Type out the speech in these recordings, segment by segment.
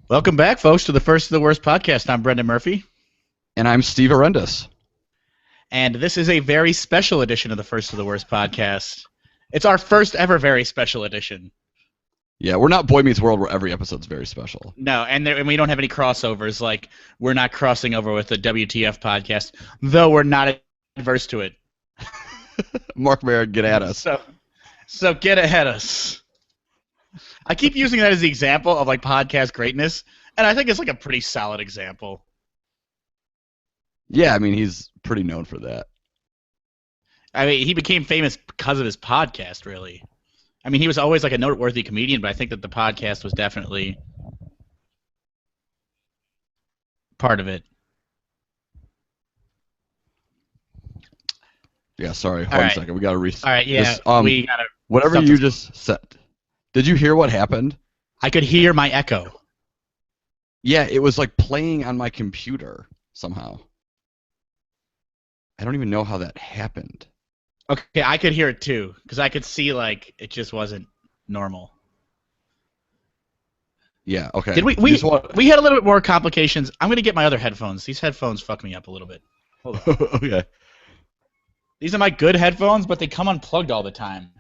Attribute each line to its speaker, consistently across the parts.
Speaker 1: Welcome back, folks, to the First of the Worst podcast. I'm Brendan Murphy,
Speaker 2: And I'm Steve Arendis.
Speaker 1: and this is a very special edition of the First of the Worst podcast. It's our first ever very special edition.
Speaker 2: Yeah, we're not Boy Meets World where every episode's very special.
Speaker 1: No, and we don't have any crossovers. Like, we're not crossing over with the WTF podcast, though we're not adverse to it.
Speaker 2: Mark Merritt, get at us.
Speaker 1: So get ahead of us. I keep using that as the example of, like, podcast greatness, and I think it's, like, a pretty solid example.
Speaker 2: Yeah, I mean, he's pretty known for that.
Speaker 1: I mean, he became famous because of his podcast, really. I mean, he was always like a noteworthy comedian, but I think that the podcast was definitely part of it.
Speaker 2: Yeah, sorry. Hold on a second. We got to restart.
Speaker 1: All right, yeah. We got to.
Speaker 2: Whatever you just said. Did you hear what happened?
Speaker 1: I could hear my echo.
Speaker 2: Yeah, it was like playing on my computer somehow. I don't even know how that happened.
Speaker 1: Okay, I could hear it too, because I could see, like, it just wasn't normal.
Speaker 2: Yeah, okay.
Speaker 1: Did we had a little bit more complications. I'm going to get my other headphones. These headphones fuck me up a little bit. Hold on.
Speaker 2: Okay.
Speaker 1: These are my good headphones, but they come unplugged all the time.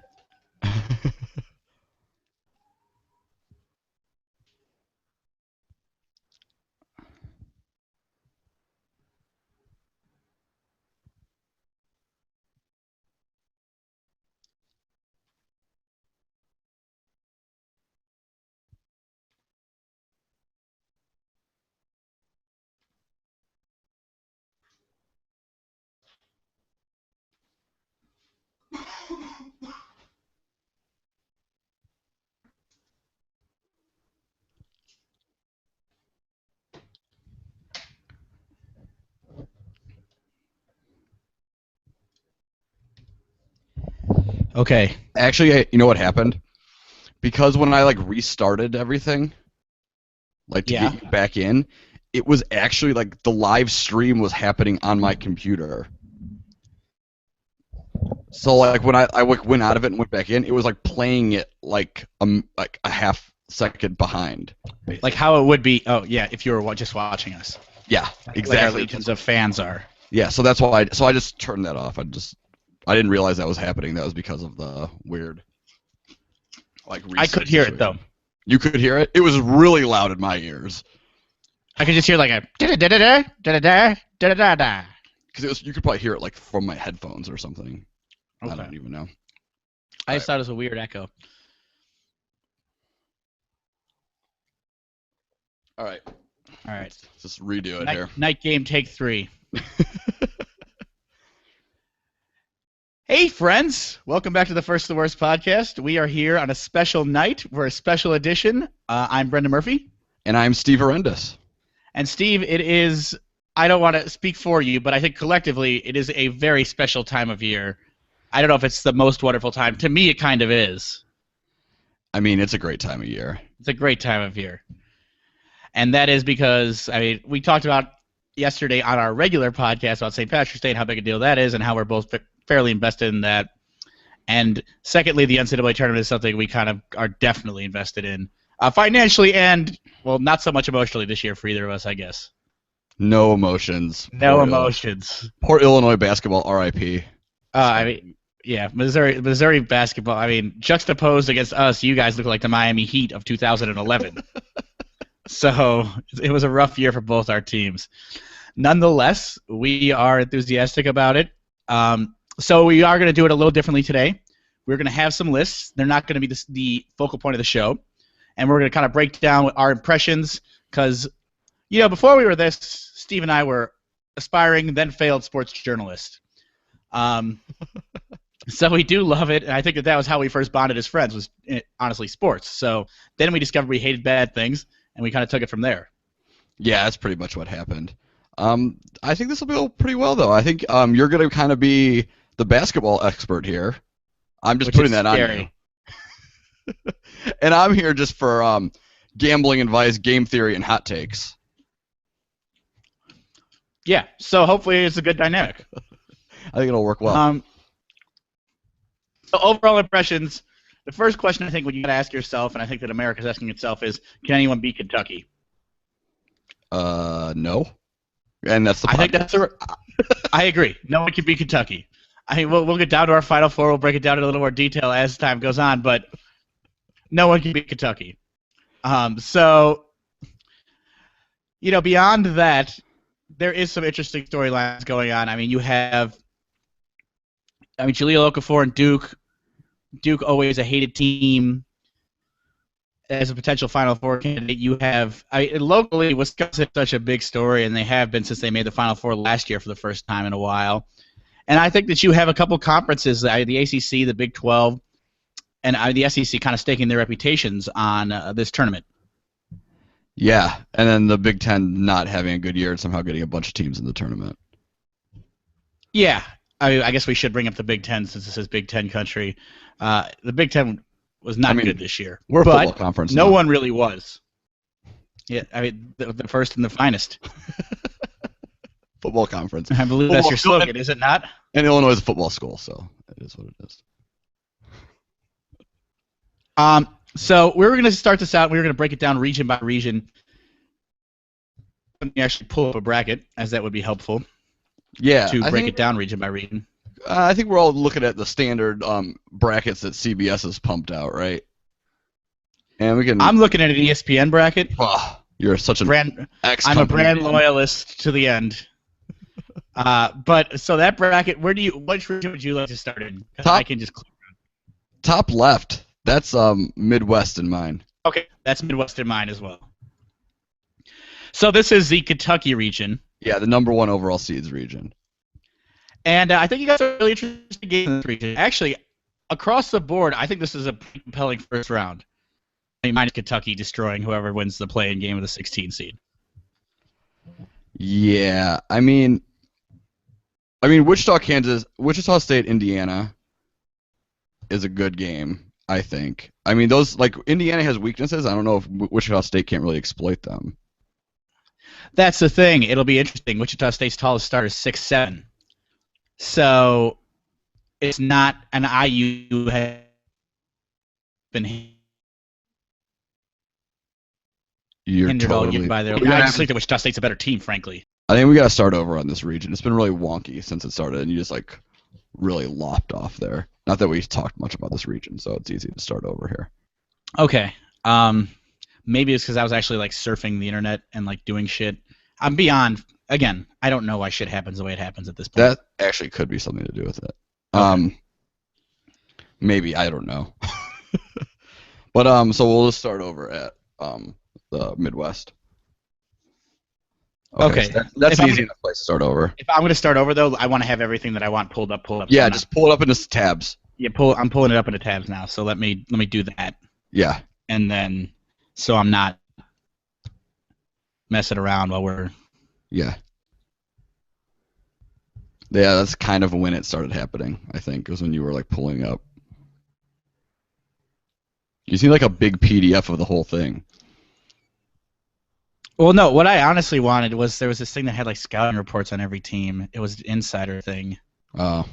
Speaker 1: Okay.
Speaker 2: Actually, you know what happened? Because when I like restarted everything, like to get you back in, it was actually like the live stream was happening on my computer. So like when I went out of it and went back in, it was like playing it like a half second behind.
Speaker 1: Like how it would be. Oh yeah, if you were just watching us.
Speaker 2: Yeah, exactly.
Speaker 1: Like our legions of fans are.
Speaker 2: Yeah, so that's why. I just turned that off. I didn't realize that was happening. That was because of the weird. Like
Speaker 1: I could hear it though.
Speaker 2: You could hear it. It was really loud in my ears.
Speaker 1: I could just hear like a da da da da da da da da da.
Speaker 2: Because you could probably hear it like from my headphones or something. Okay. I don't even know.
Speaker 1: I just thought it was a weird echo.
Speaker 2: All right.
Speaker 1: Let's
Speaker 2: just redo it here.
Speaker 1: Night game, take 3. Hey, friends. Welcome back to the First of the Worst podcast. We are here on a special night for a special edition. I'm Brendan Murphy.
Speaker 2: And I'm Steve Arendis.
Speaker 1: And Steve, it is, I don't want to speak for you, but I think collectively it is a very special time of year. I don't know if it's the most wonderful time. To me, it kind of is.
Speaker 2: I mean, it's a great time of year.
Speaker 1: It's a great time of year. And that is because, I mean, we talked about yesterday on our regular podcast about St. Patrick's Day and how big a deal that is and how we're both fairly invested in that. And secondly, the NCAA tournament is something we kind of are definitely invested in. Financially and, well, not so much emotionally this year for either of us, I guess.
Speaker 2: No emotions.
Speaker 1: No emotions.
Speaker 2: Poor Illinois basketball, RIP.
Speaker 1: I mean, yeah, Missouri basketball, I mean, juxtaposed against us, you guys look like the Miami Heat of 2011. So it was a rough year for both our teams. Nonetheless, we are enthusiastic about it. So we are going to do it a little differently today. We're going to have some lists. They're not going to be the focal point of the show. And we're going to kind of break down our impressions because, you know, before we were this, Steve and I were aspiring, then failed sports journalists. So we do love it, and I think that was how we first bonded as friends was, honestly, sports. So then we discovered we hated bad things, and we kind of took it from there.
Speaker 2: Yeah, that's pretty much what happened. I think this will go pretty well, though. I think you're going to kind of be the basketball expert here. I'm just putting that on you. And I'm here just for gambling advice, game theory, and hot takes.
Speaker 1: Yeah, so hopefully it's a good dynamic.
Speaker 2: I think it'll work well.
Speaker 1: So overall impressions, the first question I think when you got to ask yourself, and I think that America's asking itself, is can anyone beat Kentucky?
Speaker 2: No. And that's the
Speaker 1: I think that's I agree. No one can beat Kentucky. I mean, we'll get down to our Final Four. We'll break it down in a little more detail as time goes on, but no one can beat Kentucky. So, beyond that, there is some interesting storylines going on. I mean, Jahlil Okafor and Duke. Duke always a hated team. As a potential Final Four candidate, you have locally Wisconsin is such a big story, and they have been since they made the Final Four last year for the first time in a while. And I think that you have a couple conferences, the ACC, the Big 12, and the SEC kind of staking their reputations on this tournament.
Speaker 2: Yeah, and then the Big Ten not having a good year and somehow getting a bunch of teams in the tournament.
Speaker 1: Yeah, I guess we should bring up the Big Ten since this is Big Ten country. The Big Ten was not good this year.
Speaker 2: We're a football conference.
Speaker 1: No one really was. Yeah, the first and the finest.
Speaker 2: Football conference.
Speaker 1: I believe that's your slogan, is it not?
Speaker 2: And Illinois is a football school, so it is what it is.
Speaker 1: So we were going to start this out. We were going to break it down region by region. Let me actually pull up a bracket, as that would be helpful.
Speaker 2: Yeah,
Speaker 1: to break it down region by region.
Speaker 2: I think we're all looking at the standard brackets that CBS has pumped out, right? And we can.
Speaker 1: I'm looking at an ESPN bracket.
Speaker 2: Oh, you're such a
Speaker 1: brand. I'm a brand loyalist to the end. But so that bracket, which region would you like to start in? I can just click.
Speaker 2: Top left. That's Midwest in mine.
Speaker 1: Okay, that's Midwest in mine as well. So this is the Kentucky region.
Speaker 2: Yeah, the number 1 overall seeds region.
Speaker 1: And I think you guys are really interesting game in this region. Actually, across the board, I think this is a pretty compelling first round. I mean, minus Kentucky destroying whoever wins the play-in game of the 16 seed.
Speaker 2: Yeah, I mean, Wichita State, Indiana is a good game, I think. I mean, those Indiana has weaknesses. I don't know if Wichita State can't really exploit them.
Speaker 1: That's the thing. It'll be interesting. Wichita State's tallest starter is 6'7". So it's not an IU has been hindered all year by their. I just think that Wichita State's a better team, frankly.
Speaker 2: I think we got to start over on this region. It's been really wonky since it started, and you just really lopped off there. Not that we talked much about this region, so it's easy to start over here.
Speaker 1: Okay. Maybe it's because I was actually surfing the internet and doing shit. I'm beyond. Again, I don't know why shit happens the way it happens at this point.
Speaker 2: That actually could be something to do with it. Okay. Maybe, I don't know. But so we'll just start over at the Midwest.
Speaker 1: Okay.
Speaker 2: So that's an easy enough place to start over.
Speaker 1: If I'm going to start over though, I want to have everything that I want pulled up.
Speaker 2: Yeah, just pull it up into tabs.
Speaker 1: Yeah, I'm pulling it up into tabs now. So let me do that.
Speaker 2: Yeah.
Speaker 1: And then so I'm not messing around while we're.
Speaker 2: Yeah. Yeah, that's kind of when it started happening, I think, was when you were pulling up. You see a big PDF of the whole thing.
Speaker 1: Well, no, what I honestly wanted was there was this thing that had scouting reports on every team. It was an insider thing.
Speaker 2: Oh.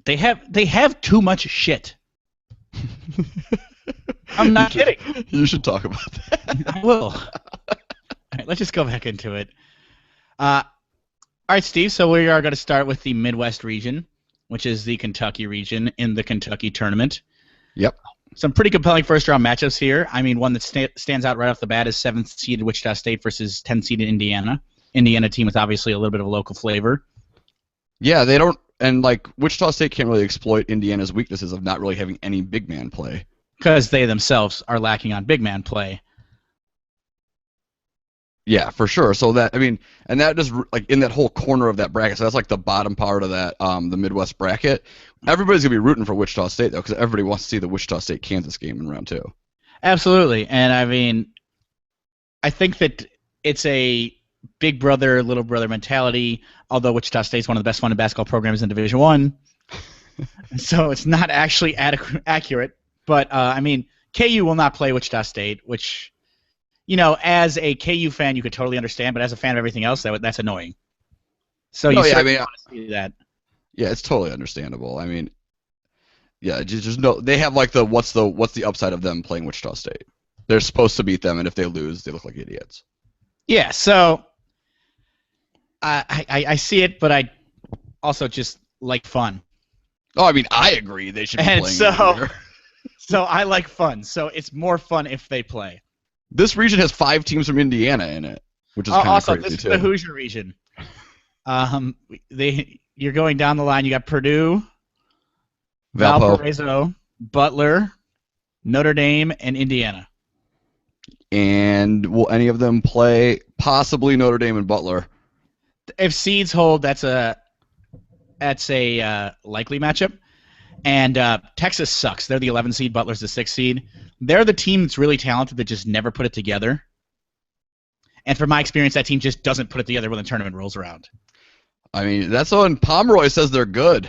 Speaker 1: They have too much shit. I'm not kidding.
Speaker 2: You should talk about that.
Speaker 1: I will. All right, let's just go back into it. All right, Steve, so we are going to start with the Midwest region, which is the Kentucky region in the Kentucky tournament.
Speaker 2: Yep. Some
Speaker 1: pretty compelling first-round matchups here. I mean, one that stands out right off the bat is 7th-seeded Wichita State versus 10th-seeded Indiana. Indiana team with obviously a little bit of a local flavor.
Speaker 2: Yeah, they don't – and, Wichita State can't really exploit Indiana's weaknesses of not really having any big man play.
Speaker 1: Because they themselves are lacking on big man play.
Speaker 2: Yeah, for sure. So that, I mean, and that just in that whole corner of that bracket, so that's the bottom part of that, the Midwest bracket. Everybody's going to be rooting for Wichita State, though, because everybody wants to see the Wichita State-Kansas game in round 2.
Speaker 1: Absolutely. And, I mean, I think that it's a big brother, little brother mentality, although Wichita State's one of the best funded basketball programs in Division I. So it's not actually accurate. But, I mean, KU will not play Wichita State, which, as a KU fan, you could totally understand, but as a fan of everything else, that's annoying. So you want to see that.
Speaker 2: Yeah, it's totally understandable. I mean, yeah, just no. They have what's the upside of them playing Wichita State? They're supposed to beat them, and if they lose, they look like idiots.
Speaker 1: Yeah, so I see it, but I also just like fun.
Speaker 2: Oh, I mean, I agree. They should be
Speaker 1: And
Speaker 2: playing
Speaker 1: so,
Speaker 2: every year.
Speaker 1: so I like fun. So it's more fun if they play.
Speaker 2: This region has 5 teams from Indiana in it, which is kind of
Speaker 1: Also,
Speaker 2: crazy,
Speaker 1: this
Speaker 2: too.
Speaker 1: is the Hoosier region. You're going down the line. You got Purdue, Valparaiso, Butler, Notre Dame, and Indiana.
Speaker 2: And will any of them play? Possibly Notre Dame and Butler.
Speaker 1: If seeds hold, that's a likely matchup. And Texas sucks. They're the 11 seed. Butler's the 6 seed. They're the team that's really talented that just never put it together. And from my experience, that team just doesn't put it together when the tournament rolls around.
Speaker 2: I mean, that's when Pomeroy says they're good.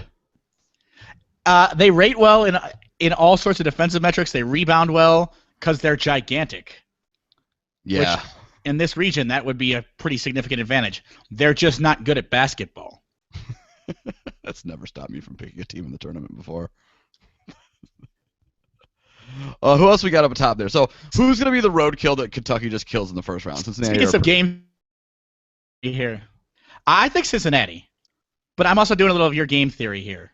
Speaker 1: They rate well in all sorts of defensive metrics. They rebound well because they're gigantic.
Speaker 2: Yeah.
Speaker 1: Which, in this region, that would be a pretty significant advantage. They're just not good at basketball.
Speaker 2: That's never stopped me from picking a team in the tournament before. Who else we got up top there? So, who's going to be the roadkill that Kentucky just kills in the first round? Cincinnati.
Speaker 1: Speaking of game here, I think Cincinnati, but I'm also doing a little of your game theory here,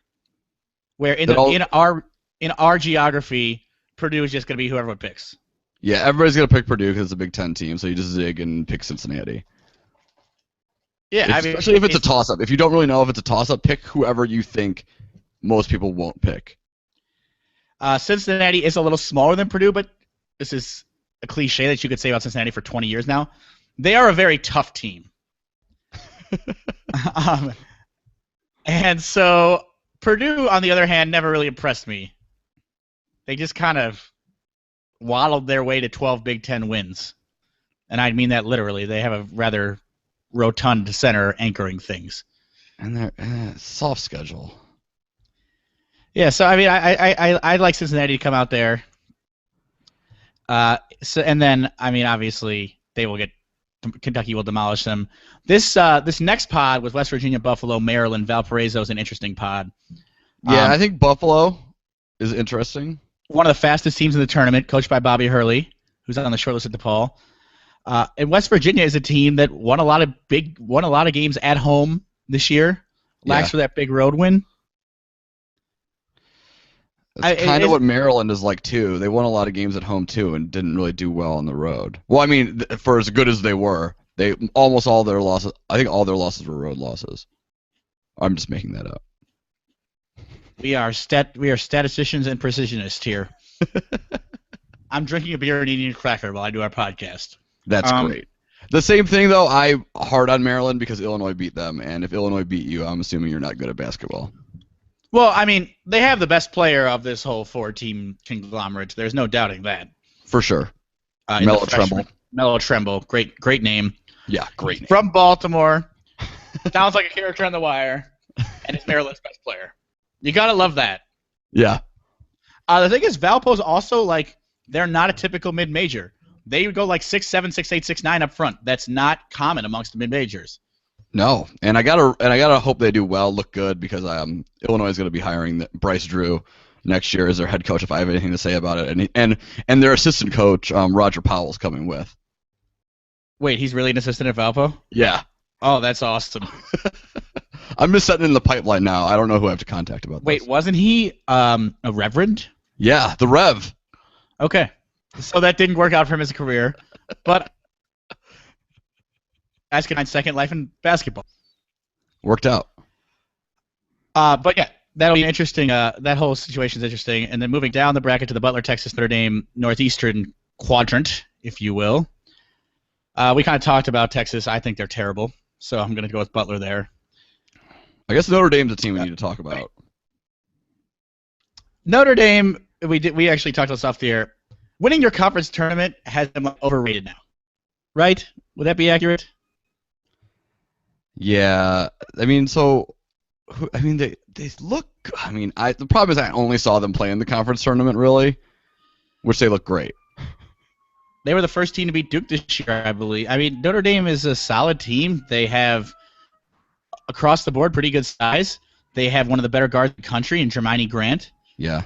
Speaker 1: where in our geography, Purdue is just going to be whoever it picks.
Speaker 2: Yeah, everybody's going to pick Purdue because it's a Big Ten team, so you just zig and pick Cincinnati.
Speaker 1: Yeah,
Speaker 2: especially if it's a toss-up. If you don't really know if it's a toss-up, pick whoever you think most people won't pick.
Speaker 1: Cincinnati is a little smaller than Purdue, but this is a cliche that you could say about Cincinnati for 20 years now. They are a very tough team. And so Purdue, on the other hand, never really impressed me. They just kind of waddled their way to 12 Big Ten wins. And I mean that literally. They have a rather rotund center anchoring things.
Speaker 2: And they're soft schedule.
Speaker 1: Yeah, so I mean, I'd like Cincinnati to come out there. And then I mean, obviously they will get Kentucky will demolish them. This next pod with West Virginia, Buffalo, Maryland, Valparaiso is an interesting pod.
Speaker 2: Yeah, I think Buffalo is interesting.
Speaker 1: One of the fastest teams in the tournament, coached by Bobby Hurley, who's on the short list at DePaul. And West Virginia is a team that won a lot of games at home this year. Lacks for that big road win.
Speaker 2: That's kind of what Maryland is like too. They won a lot of games at home too, and didn't really do well on the road. Well, I mean, for as good as they were, almost all their losses. I think all their losses were road losses. I'm just making that up.
Speaker 1: We are statisticians and precisionists here. I'm drinking a beer and eating a cracker while I do our podcast.
Speaker 2: That's great. The same thing though. I'm hard on Maryland because Illinois beat them, and if Illinois beat you, I'm assuming you're not good at basketball.
Speaker 1: Well, I mean, they have the best player of this whole 4-team conglomerate. There's no doubting that.
Speaker 2: For sure. Melo Tremble.
Speaker 1: Melo Tremble. Great name.
Speaker 2: Yeah, great name.
Speaker 1: From Baltimore. Sounds like a character on The Wire. And is Maryland's best player. You got to love that.
Speaker 2: Yeah.
Speaker 1: The thing is, Valpo's also, like, they're not a typical mid-major. They would go like 6'7", 6'8", 6'9" up front. That's not common amongst the mid-majors. No,
Speaker 2: and I gotta hope they do well, look good, because Illinois is going to be hiring Bryce Drew next year as their head coach. If I have anything to say about it, and their assistant coach Roger Powell's coming with.
Speaker 1: Wait, he's really an assistant at Valpo?
Speaker 2: Yeah.
Speaker 1: Oh, that's awesome.
Speaker 2: I'm just setting in the pipeline now. I don't know who I have to contact about this.
Speaker 1: Wait, wasn't he a reverend?
Speaker 2: Yeah, the Rev.
Speaker 1: Okay, so that didn't work out for him as a career, but. Askanine's second life in basketball.
Speaker 2: Worked out.
Speaker 1: But yeah, that'll be interesting. That whole situation is interesting. And then moving down the bracket to the Butler, Texas, Notre Dame, Northeastern quadrant, if you will. We kind of talked about Texas. I think they're terrible, so I'm going to go with Butler there.
Speaker 2: I guess Notre Dame's a team we need to talk about.
Speaker 1: Notre Dame, we actually talked about this off the air. Winning your conference tournament has them overrated now, right? Would that be accurate?
Speaker 2: Yeah, I mean, they look. I mean, the problem is I only saw them play in the conference tournament, really, which they look great.
Speaker 1: They were the first team to beat Duke this year, I believe. I mean, Notre Dame is a solid team. They have, across the board, pretty good size. They have one of the better guards in the country in Jermaine Grant.
Speaker 2: Yeah.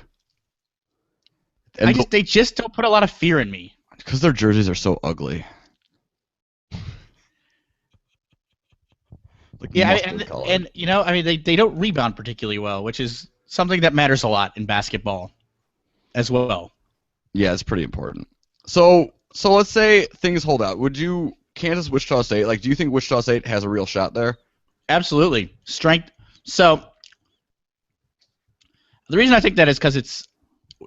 Speaker 1: They just don't put a lot of fear in me.
Speaker 2: Because their jerseys are so ugly. Like
Speaker 1: Yeah,
Speaker 2: mustard color.
Speaker 1: and you know, I mean, they don't rebound particularly well, which is something that matters a lot in basketball as well.
Speaker 2: Yeah, it's pretty important. So let's say things hold out. Would you Kansas Wichita State? Like, do you think Wichita State has a real shot there?
Speaker 1: Absolutely, strength. So the reason I think that is because it's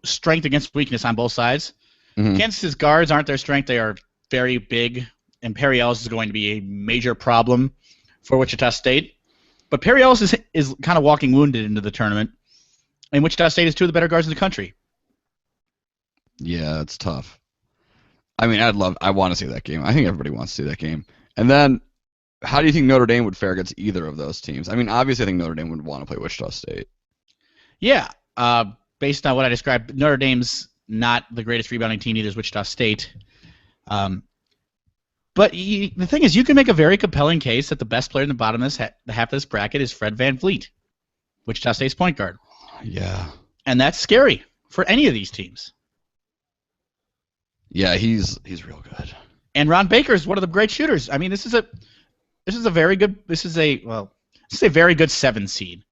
Speaker 1: strength against weakness on both sides.
Speaker 2: Mm-hmm.
Speaker 1: Kansas's guards aren't their strength; they are very big, and Perry Ellis is going to be a major problem for Wichita State. But Perry Ellis is kind of walking wounded into the tournament, and Wichita State is two of the better guards in the country.
Speaker 2: Yeah, it's tough. I mean, I want to see that game. I think everybody wants to see that game. And then, how do you think Notre Dame would fare against either of those teams? I mean, obviously, I think Notre Dame would want to play Wichita State.
Speaker 1: Yeah, based on what I described, Notre Dame's not the greatest rebounding team, neither is Wichita State. But the thing is, you can make a very compelling case that the best player in the bottom of the half of this bracket is Fred VanVleet, Wichita State's point guard.
Speaker 2: Yeah.
Speaker 1: And that's scary for any of these teams.
Speaker 2: Yeah, he's real good.
Speaker 1: And Ron Baker is one of the great shooters. I mean, this is a very good very good 7 seed.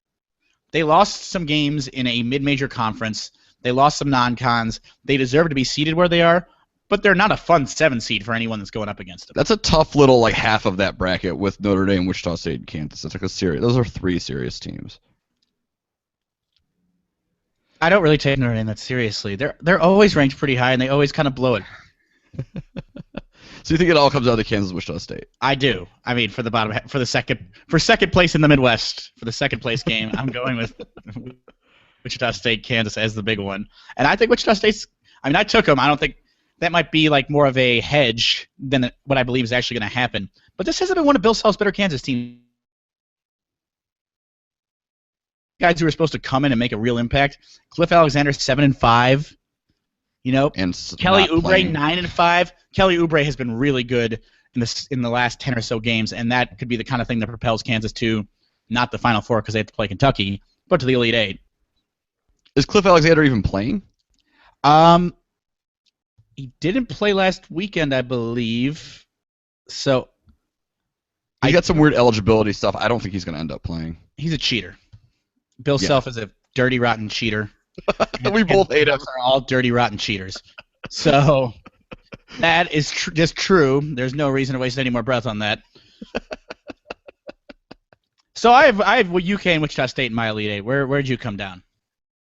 Speaker 1: They lost some games in a mid-major conference. They lost some non-cons. They deserve to be seated where they are, but they're not a fun 7 seed for anyone that's going up against them.
Speaker 2: That's a tough little like half of that bracket with Notre Dame, Wichita State, and Kansas. It's like those are 3 serious teams.
Speaker 1: I don't really take Notre Dame that seriously. They're always ranked pretty high, and they always kind of blow it.
Speaker 2: So you think it all comes down to Kansas, Wichita State?
Speaker 1: I do. I mean, for second place in the Midwest, for the second place game, I'm going with Wichita State, Kansas as the big one. And I think Wichita State's. I mean, I took them. I don't think that might be like more of a hedge than what I believe is actually going to happen. But this hasn't been one of Bill Self's better Kansas teams. Guys who are supposed to come in and make a real impact. Cliff Alexander 7-5. You know,
Speaker 2: and
Speaker 1: Kelly Oubre 9-5. Kelly Oubre has been really good in the last 10 or so games, and that could be the kind of thing that propels Kansas to not the Final Four because they have to play Kentucky, but to the Elite Eight.
Speaker 2: Is Cliff Alexander even playing?
Speaker 1: He didn't play last weekend, I believe. So
Speaker 2: he got some weird eligibility stuff. I don't think he's going to end up playing.
Speaker 1: He's a cheater. Bill Self is a dirty, rotten cheater.
Speaker 2: We both hate him.
Speaker 1: Are all dirty, rotten cheaters. So that is just true. There's no reason to waste any more breath on that. So I have UK and Wichita State in my Elite Eight. Where'd you come down?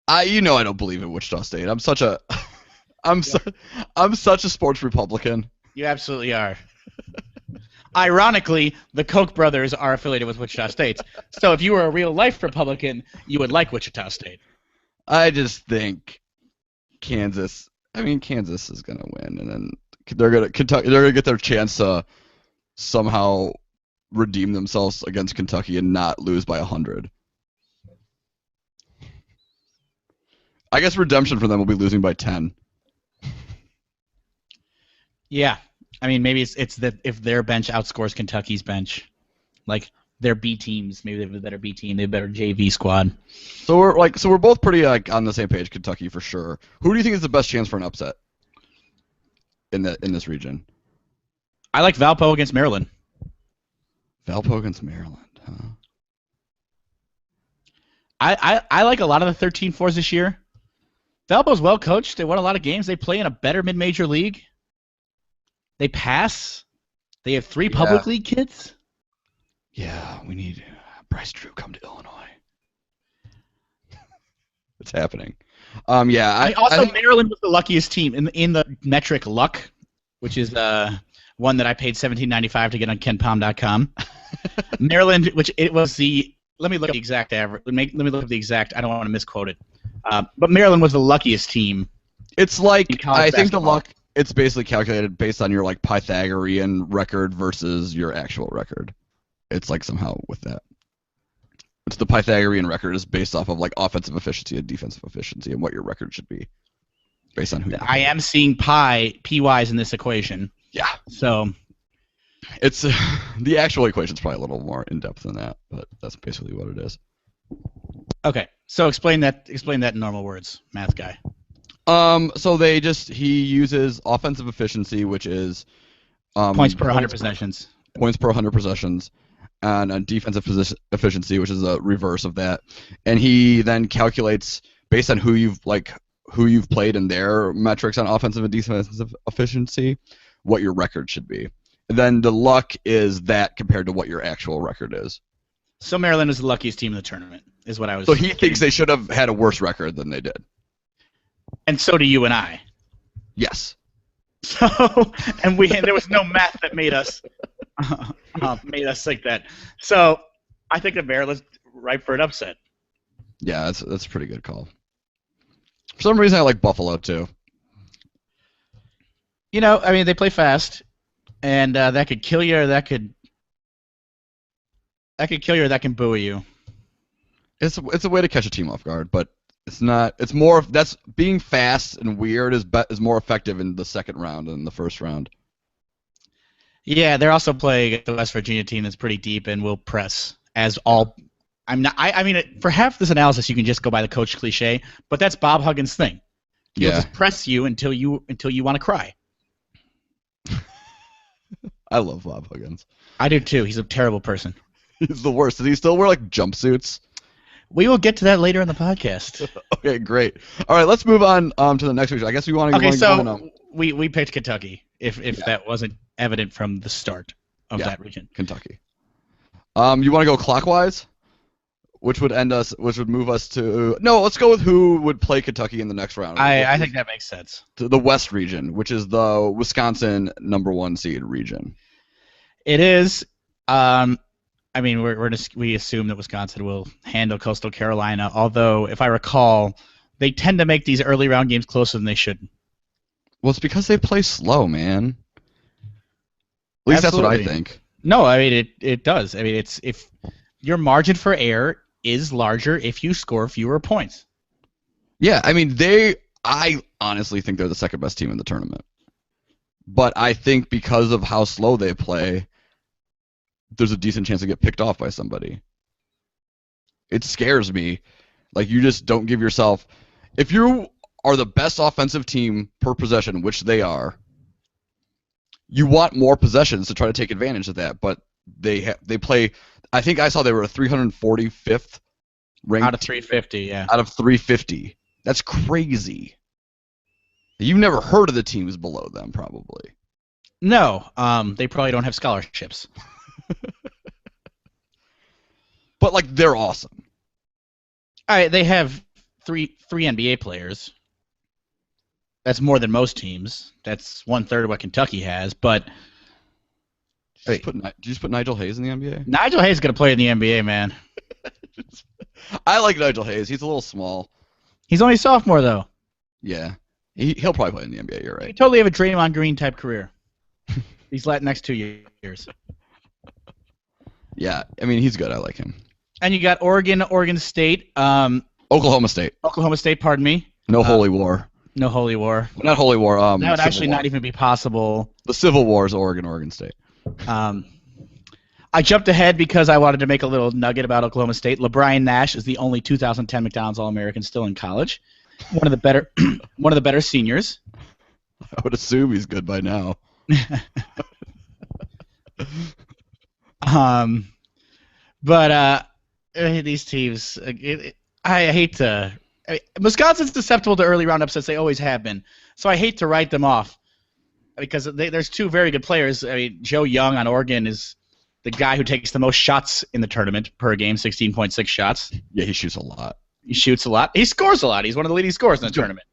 Speaker 2: I don't believe in Wichita State. I'm such a sports Republican.
Speaker 1: You absolutely are. Ironically, the Koch brothers are affiliated with Wichita State. So if you were a real life Republican, you would like Wichita State.
Speaker 2: I just think Kansas is gonna win, and then they're gonna get their chance to somehow redeem themselves against Kentucky and not lose by 100. I guess redemption for them will be losing by 10.
Speaker 1: Yeah, I mean maybe it's that if their bench outscores Kentucky's bench, like their B teams, maybe they have a better B team, they have a better JV squad.
Speaker 2: So we're both pretty on the same page. Kentucky for sure. Who do you think is the best chance for an upset in this region?
Speaker 1: I like Valpo against Maryland.
Speaker 2: Valpo against Maryland, huh?
Speaker 1: I like a lot of the 13-4s this year. Valpo's well coached. They won a lot of games. They play in a better mid-major league. They pass. They have 3 public league kids.
Speaker 2: Yeah, we need Bryce Drew come to Illinois. It's happening. Yeah.
Speaker 1: I think Maryland was the luckiest team in the metric luck, which is one that I paid $17.95 to get on KenPom.com. Maryland, which it was the. Let me look at the exact average. Let me look at the exact. I don't want to misquote it. But Maryland was the luckiest team.
Speaker 2: It's like I think
Speaker 1: basketball.
Speaker 2: the luck. It's basically calculated based on your like Pythagorean record versus your actual record. It's like somehow with that. It's the Pythagorean record is based off of like offensive efficiency and defensive efficiency and what your record should be based on who.
Speaker 1: I am seeing PYs in this equation.
Speaker 2: Yeah.
Speaker 1: So
Speaker 2: it's the actual equation is probably a little more in depth than that, but that's basically what it is.
Speaker 1: Okay. So explain that in normal words, math guy.
Speaker 2: So he uses offensive efficiency, which is
Speaker 1: points per 100 possessions.
Speaker 2: Points per 100 possessions, and defensive efficiency, which is a reverse of that. And he then calculates based on who you've played in their metrics on offensive and defensive efficiency, what your record should be. And then the luck is that compared to what your actual record is.
Speaker 1: So Maryland is the luckiest team in the tournament, is what I was.
Speaker 2: So he thinks they should have had a worse record than they did.
Speaker 1: And so do you and I.
Speaker 2: Yes.
Speaker 1: So, and there was no math that made us like that. So I think that Maryland's ripe for an upset.
Speaker 2: Yeah, that's a pretty good call. For some reason, I like Buffalo too.
Speaker 1: I mean, they play fast, and that could kill you, or that could kill you, or that can buoy you.
Speaker 2: It's a way to catch a team off guard, but it's not. It's more. That's being fast and weird is more effective in the second round than the first round.
Speaker 1: Yeah, they're also playing the West Virginia team that's pretty deep and will press as all. I mean, for half this analysis, you can just go by the coach cliche, but that's Bob Huggins' thing. He'll just press you until you want to cry.
Speaker 2: I love Bob Huggins.
Speaker 1: I do too. He's a terrible person.
Speaker 2: He's the worst. Does he still wear like jumpsuits?
Speaker 1: We will get to that later in the podcast.
Speaker 2: Okay, great. All right, let's move on to the next region. I guess we want to.
Speaker 1: Okay, so we picked Kentucky. If that wasn't evident from the start of that region,
Speaker 2: Kentucky. You want to go clockwise? Which would move us to... No, let's go with who would play Kentucky in the next round.
Speaker 1: I think that makes sense.
Speaker 2: To the West region, which is the Wisconsin #1 seed region.
Speaker 1: It is. I mean, we assume that Wisconsin will handle Coastal Carolina, although, if I recall, they tend to make these early round games closer than they should.
Speaker 2: Well, it's because they play slow, man. At least
Speaker 1: Absolutely.
Speaker 2: That's what I think.
Speaker 1: No, I mean, it does. I mean, it's if your margin for error is larger if you score fewer points.
Speaker 2: Yeah, I mean, I honestly think they're the second best team in the tournament. But I think because of how slow they play, there's a decent chance to get picked off by somebody. It scares me. Like, you just don't give yourself... If you are the best offensive team per possession, which they are, you want more possessions to try to take advantage of that, but they play... I think I saw they were a 345th ranked
Speaker 1: out of 350, yeah.
Speaker 2: Out of 350. That's crazy. You've never heard of the teams below them, probably.
Speaker 1: No, they probably don't have scholarships.
Speaker 2: But like, they're awesome.
Speaker 1: All right, they have three NBA players. That's more than most teams. That's 1/3 of what Kentucky has, but.
Speaker 2: Did you just put Nigel Hayes in the NBA?
Speaker 1: Nigel Hayes is going to play in the NBA, man.
Speaker 2: I like Nigel Hayes. He's a little small.
Speaker 1: He's only a sophomore, though.
Speaker 2: Yeah. He'll probably play in the NBA, you're right.
Speaker 1: He totally have a Draymond Green type career. These next 2 years.
Speaker 2: Yeah, I mean, he's good. I like him.
Speaker 1: And you got Oregon State.
Speaker 2: Oklahoma State.
Speaker 1: Oklahoma State, pardon me.
Speaker 2: No Holy War.
Speaker 1: No Holy War.
Speaker 2: Not Holy War.
Speaker 1: That would actually not even be possible.
Speaker 2: The Civil War is Oregon State.
Speaker 1: I jumped ahead because I wanted to make a little nugget about Oklahoma State. LeBron Nash is the only 2010 McDonald's All-American still in college. One of the better seniors.
Speaker 2: I would assume he's good by now.
Speaker 1: But these teams, I hate to. Wisconsin's susceptible to early round upsets. They always have been. So I hate to write them off because there's two very good players. I mean, Joe Young on Oregon is the guy who takes the most shots in the tournament per game, 16.6 shots.
Speaker 2: Yeah, he shoots a lot.
Speaker 1: He shoots a lot. He scores a lot. He's one of the leading scorers in the tournament.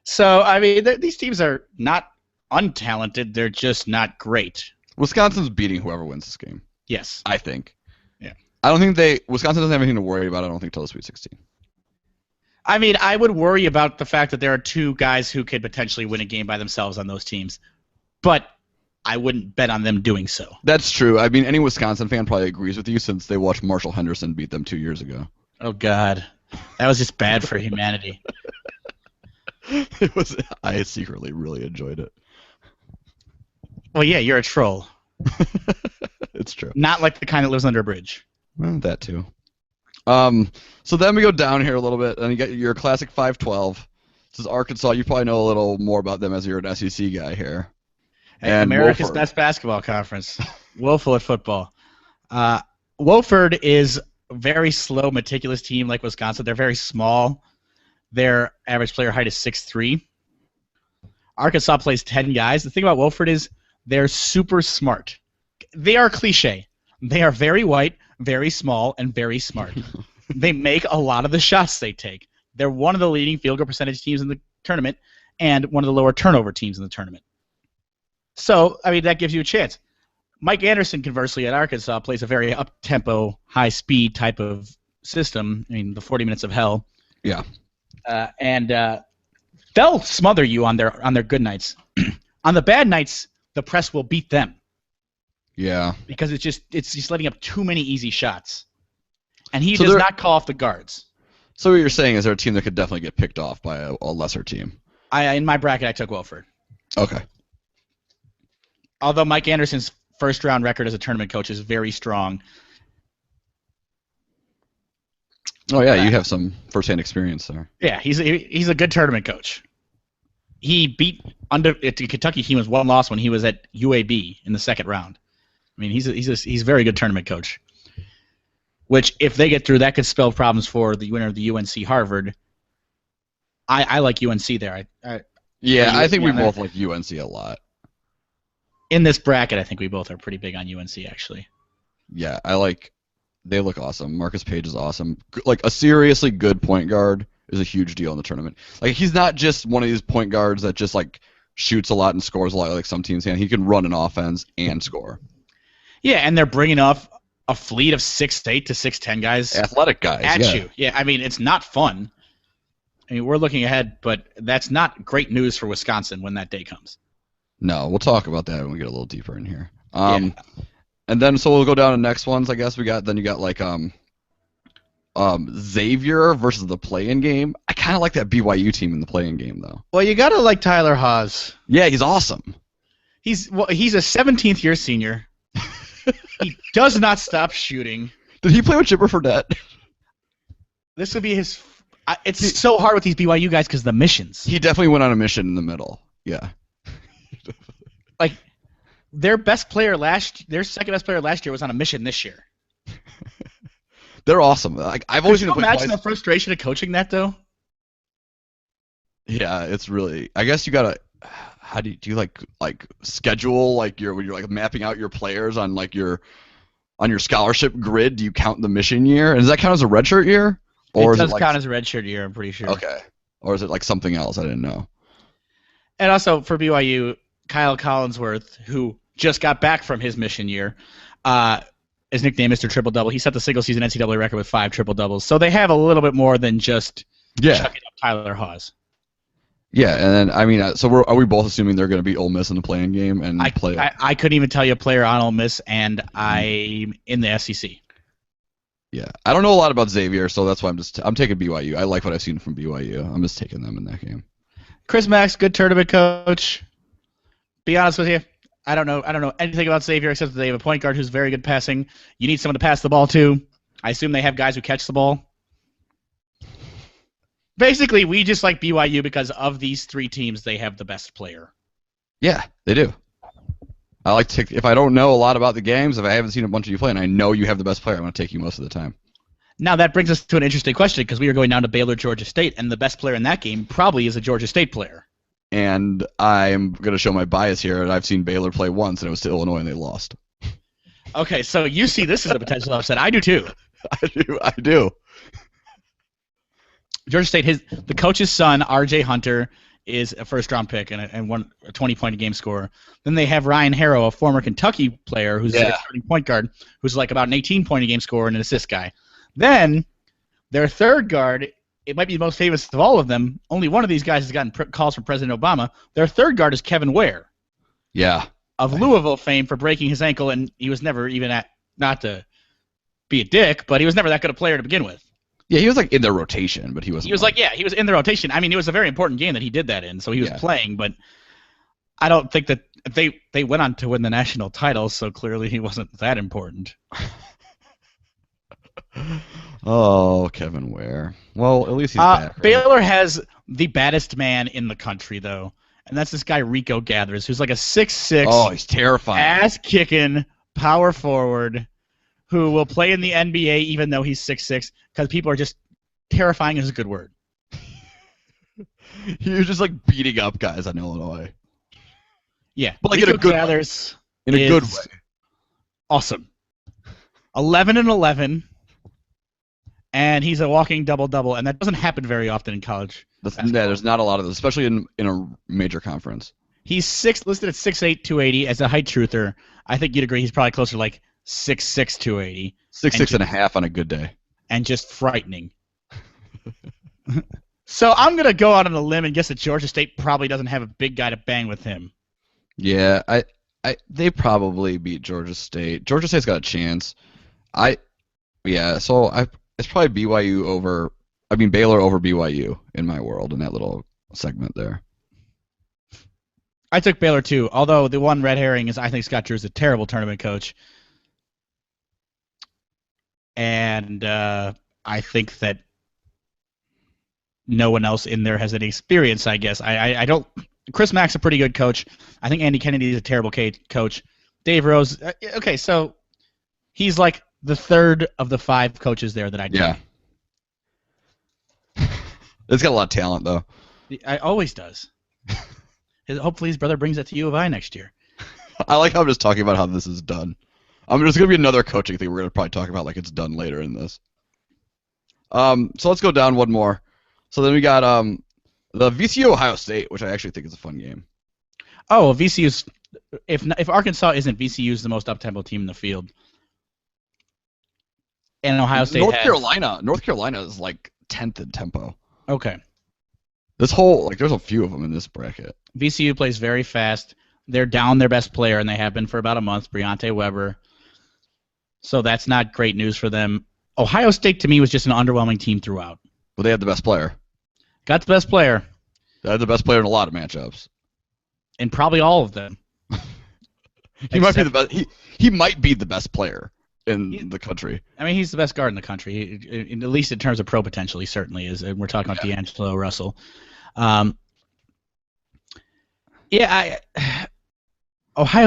Speaker 1: So, I mean, these teams are not untalented. They're just not great.
Speaker 2: Wisconsin's beating whoever wins this game.
Speaker 1: Yes.
Speaker 2: I think.
Speaker 1: Yeah.
Speaker 2: I don't think Wisconsin doesn't have anything to worry about, I don't think, till the Sweet 16.
Speaker 1: I mean, I would worry about the fact that there are two guys who could potentially win a game by themselves on those teams. But I wouldn't bet on them doing so.
Speaker 2: That's true. I mean, any Wisconsin fan probably agrees with you since they watched Marshall Henderson beat them 2 years ago.
Speaker 1: Oh, God. That was just bad for humanity.
Speaker 2: It was. I secretly really enjoyed it.
Speaker 1: Well, yeah, you're a troll.
Speaker 2: It's true.
Speaker 1: Not like the kind that lives under a bridge.
Speaker 2: Well, that too. So then we go down here a little bit, and you get your classic 5-12. This is Arkansas. You probably know a little more about them as you're an SEC guy here.
Speaker 1: Hey, America's best basketball conference. Woeful at football. Wofford is a very slow, meticulous team like Wisconsin. They're very small. Their average player height is 6'3". Arkansas plays 10 guys. The thing about Wofford is they're super smart. They are cliche. They are very white, very small, and very smart. They make a lot of the shots they take. They're one of the leading field goal percentage teams in the tournament and one of the lower turnover teams in the tournament. So, I mean, that gives you a chance. Mike Anderson, conversely, at Arkansas, plays a very up-tempo, high-speed type of system. I mean, the 40 minutes of hell.
Speaker 2: Yeah.
Speaker 1: And they'll smother you on their good nights. On the bad nights, the press will beat them.
Speaker 2: Yeah.
Speaker 1: Because it's just letting up too many easy shots. And he does not call off the guards.
Speaker 2: So what you're saying is they're a team that could definitely get picked off by a lesser team.
Speaker 1: In my bracket, I took Wofford.
Speaker 2: Okay.
Speaker 1: Although Mike Anderson's first-round record as a tournament coach is very strong.
Speaker 2: Oh, yeah, you have some first-hand experience there.
Speaker 1: Yeah, he's a good tournament coach. He beat Kentucky. He was one loss when he was at UAB in the second round. I mean, he's a very good tournament coach. Which, if they get through, that could spell problems for the winner of the UNC Harvard. I like UNC there.
Speaker 2: I think we both like UNC a lot.
Speaker 1: In this bracket, I think we both are pretty big on UNC, actually.
Speaker 2: Yeah, they look awesome. Marcus Page is awesome. Like, a seriously good point guard is a huge deal in the tournament. Like, he's not just one of these point guards that just, like, shoots a lot and scores a lot like some teams can. He can run an offense and score.
Speaker 1: Yeah, and they're bringing off a fleet of 6'8" to 6'10" guys.
Speaker 2: Athletic guys,
Speaker 1: at you. Yeah, I mean, it's not fun. I mean, we're looking ahead, but that's not great news for Wisconsin when that day comes.
Speaker 2: No, we'll talk about that when we get a little deeper in here. And then so we'll go down to the next ones. I guess you got like Xavier versus the play-in game. I kind of like that BYU team in the play-in game though.
Speaker 1: Well, you gotta like Tyler Haws.
Speaker 2: Yeah, he's awesome.
Speaker 1: He's a 17th year senior. He does not stop shooting.
Speaker 2: Did he play with Chipper Fredette?
Speaker 1: This would be his. It's so hard with these BYU guys because the missions.
Speaker 2: He definitely went on a mission in the middle. Yeah.
Speaker 1: Like their second best player last year was on a mission this year.
Speaker 2: They're awesome. Like I've always
Speaker 1: Could you imagine the frustration of coaching that though?
Speaker 2: Yeah, it's really. I guess you gotta. How do you like schedule when you're like mapping out your players on like your scholarship grid? Do you count the mission year? And does that count as a redshirt year? Or
Speaker 1: it does count as a redshirt year. I'm pretty sure.
Speaker 2: Okay. Or is it like something else? I didn't know.
Speaker 1: And also for BYU, Kyle Collinsworth, who just got back from his mission year, is nicknamed Mr. Triple Double. He set the single season NCAA record with 5 triple doubles. So they have a little bit more than just chucking up Tyler Haws.
Speaker 2: Yeah, and then I mean, so are we both assuming they're going to beat Ole Miss in the play-in game and play?
Speaker 1: I couldn't even tell you a player on Ole Miss, and I'm in the SEC.
Speaker 2: Yeah, I don't know a lot about Xavier, so that's why I'm taking BYU. I like what I've seen from BYU. I'm just taking them in that game.
Speaker 1: Chris Max, good tournament coach. Be honest with you, I don't know anything about Xavier except that they have a point guard who's very good passing. You need someone to pass the ball to. I assume they have guys who catch the ball. Basically, we just like BYU because of these 3 teams, they have the best player.
Speaker 2: Yeah, they do. I like to. If I don't know a lot about the games, if I haven't seen a bunch of you play, and I know you have the best player, I'm going to take you most of the time.
Speaker 1: Now that brings us to an interesting question because we are going down to Baylor, Georgia State, and the best player in that game probably is a Georgia State player.
Speaker 2: And I'm going to show my bias here, and I've seen Baylor play once, and it was to Illinois, and they lost.
Speaker 1: Okay, so you see this as a potential upset. I do too.
Speaker 2: I do.
Speaker 1: Georgia State, the coach's son, R.J. Hunter, is a first-round pick and a 20-point-a-game scorer. Then they have Ryan Harrow, a former Kentucky player who's a starting point guard, who's like about an 18-point-a-game scorer and an assist guy. Then their third guard, it might be the most famous of all of them. Only one of these guys has gotten calls from President Obama. Their third guard is Kevin Ware.
Speaker 2: Yeah.
Speaker 1: Of Louisville fame for breaking his ankle, and he was never even not to be a dick, but he was never that good a player to begin with.
Speaker 2: Yeah, he was like in their rotation, but he wasn't.
Speaker 1: He was in the rotation. I mean, it was a very important game that he did that in, so he was playing, but I don't think that they went on to win the national title, so clearly he wasn't that important.
Speaker 2: Oh, Kevin Ware. Well, at least he's back, right?
Speaker 1: Baylor has the baddest man in the country, though, and that's this guy Rico Gathers, who's like a 6'6",
Speaker 2: Oh, he's terrifying.
Speaker 1: ass-kicking power forward who will play in the NBA even though he's 6'6", because people are just terrifying is a good word.
Speaker 2: He was just like beating up guys in Illinois.
Speaker 1: Yeah,
Speaker 2: but like
Speaker 1: Rico
Speaker 2: in a good
Speaker 1: Gathers
Speaker 2: way. In a good way.
Speaker 1: Awesome. 11-11, and he's a walking double-double, and that doesn't happen very often in college.
Speaker 2: Yeah, there's not a lot of those, especially in a major conference.
Speaker 1: He's listed at 6'8", 280 as a height truther. I think you'd agree he's probably closer to like 6'6", 280.
Speaker 2: 6'6" and a half on a good day.
Speaker 1: And just frightening. So I'm going to go out on a limb and guess that Georgia State probably doesn't have a big guy to bang with him.
Speaker 2: Yeah, they probably beat Georgia State. Georgia State's got a chance. It's probably Baylor over BYU in my world in that little segment there.
Speaker 1: I took Baylor too, although the one red herring is I think Scott Drew's a terrible tournament coach. And I think that no one else in there has any experience, I guess. I don't. Chris Mack's a pretty good coach. I think Andy Kennedy is a terrible coach. Dave Rose, okay, so he's like the third of the 5 coaches there that I take.
Speaker 2: Yeah. It's got a lot of talent, though.
Speaker 1: It always does. Hopefully his brother brings that to U of I next year.
Speaker 2: I like how I'm just talking about how this is done. There's going to be another coaching thing we're going to probably talk about like it's done later in this. So let's go down one more. So then we got the VCU Ohio State, which I actually think is a fun game.
Speaker 1: Oh, VCU's if Arkansas isn't, VCU's the most up-tempo team in the field. And Ohio State
Speaker 2: North Carolina is like 10th in tempo.
Speaker 1: Okay.
Speaker 2: There's a few of them in this bracket.
Speaker 1: VCU plays very fast. They're down their best player, and they have been for about a month, Breonte Weber. So that's not great news for them. Ohio State, to me, was just an underwhelming team throughout.
Speaker 2: Well, they had the best player.
Speaker 1: Got the best player.
Speaker 2: They had the best player in a lot of matchups.
Speaker 1: And probably all of them.
Speaker 2: He might be the best. He might be the best player in the country.
Speaker 1: I mean, he's the best guard in the country. At least in terms of pro potential, he certainly is. And we're talking about D'Angelo Russell. Ohio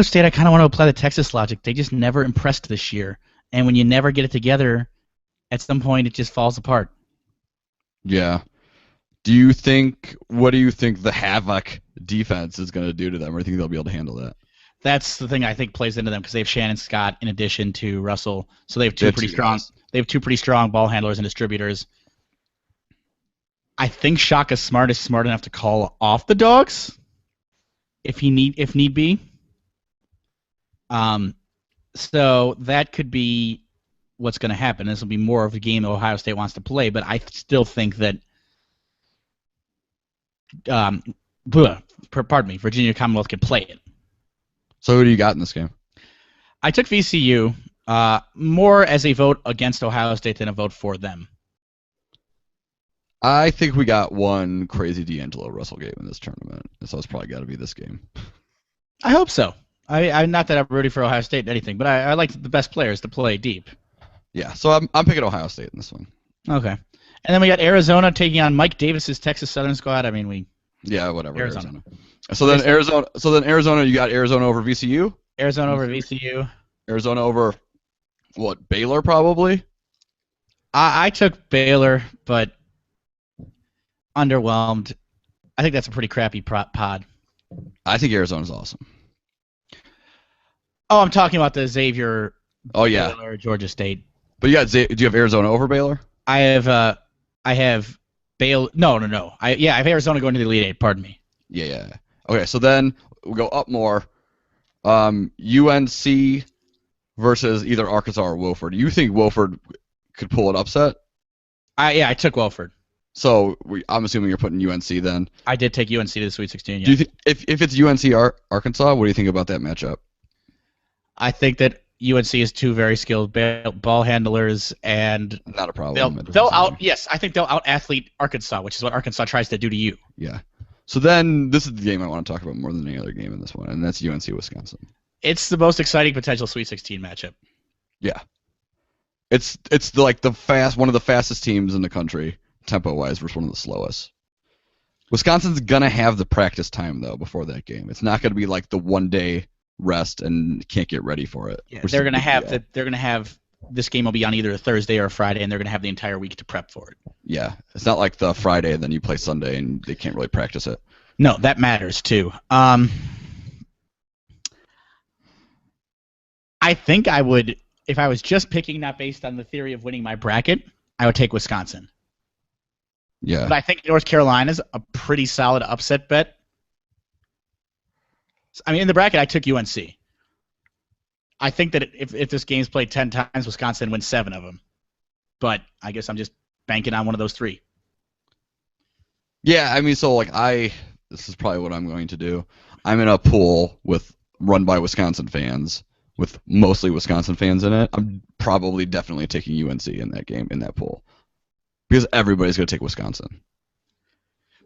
Speaker 1: State, I kind of want to apply the Texas logic. They just never impressed this year. And when you never get it together, at some point it just falls apart.
Speaker 2: Yeah. What do you think the Havoc defense is going to do to them, or do you think they'll be able to handle that? That's
Speaker 1: the thing I think plays into them because they have Shannon Scott in addition to Russell, so they have two pretty strong ball handlers and distributors. I think Shaka Smart is smart enough to call off the dogs if need be. So that could be what's going to happen. This will be more of a game that Ohio State wants to play, but I still think that Virginia Commonwealth can play it.
Speaker 2: So who do you got in this game?
Speaker 1: I took VCU more as a vote against Ohio State than a vote for them.
Speaker 2: I think we got one crazy D'Angelo Russell game in this tournament, so it's probably got to be this game.
Speaker 1: I hope so. I'm not that I'm rooting for Ohio State or anything, but I like the best players to play deep.
Speaker 2: Yeah, so I'm picking Ohio State in this one.
Speaker 1: Okay. And then we got Arizona taking on Mike Davis's Texas Southern squad. I mean,
Speaker 2: whatever. Arizona. So then Arizona, you got Arizona over VCU?
Speaker 1: Arizona over VCU.
Speaker 2: Arizona over what? Baylor probably?
Speaker 1: I took Baylor, but underwhelmed. I think that's a pretty crappy pod.
Speaker 2: I think Arizona's awesome.
Speaker 1: Oh, I'm talking about the Xavier.
Speaker 2: Oh yeah,
Speaker 1: Baylor, Georgia State.
Speaker 2: But do you have Arizona over Baylor?
Speaker 1: I have Baylor. No. I have Arizona going to the Elite Eight. Pardon me.
Speaker 2: Yeah. Okay, so then we'll go up more. UNC versus either Arkansas or Wofford. Do you think Wofford could pull an upset?
Speaker 1: I took Wofford.
Speaker 2: So I'm assuming you're putting UNC then.
Speaker 1: I did take UNC to the Sweet 16. Yeah.
Speaker 2: Do you think if it's UNC Arkansas, what do you think about that matchup?
Speaker 1: I think that UNC is two very skilled ball handlers, and
Speaker 2: not a problem.
Speaker 1: I think they'll out athlete Arkansas, which is what Arkansas tries to do to you.
Speaker 2: Yeah. So then this is the game I want to talk about more than any other game in this one, and that's UNC Wisconsin.
Speaker 1: It's the most exciting potential Sweet 16 matchup.
Speaker 2: Yeah. It's one of the fastest teams in the country, tempo-wise, versus one of the slowest. Wisconsin's gonna have the practice time though before that game. It's not gonna be like the 1 day rest and can't get ready for it.
Speaker 1: Yeah, they're gonna have this game will be on either a Thursday or a Friday, and they're gonna have the entire week to prep for it.
Speaker 2: Yeah, it's not like the Friday and then you play Sunday and they can't really practice it.
Speaker 1: No, that matters too. I think I would, if I was just picking not based on the theory of winning my bracket, I would take Wisconsin.
Speaker 2: Yeah.
Speaker 1: But I think North Carolina's a pretty solid upset bet. I mean, in the bracket, I took UNC. I think that if this game's played 10 times, Wisconsin wins 7 of them. But I guess I'm just banking on one of those 3.
Speaker 2: Yeah, I mean, so this is probably what I'm going to do. I'm in a pool run by Wisconsin fans, with mostly Wisconsin fans in it. I'm probably definitely taking UNC in that game, in that pool. Because everybody's going to take Wisconsin.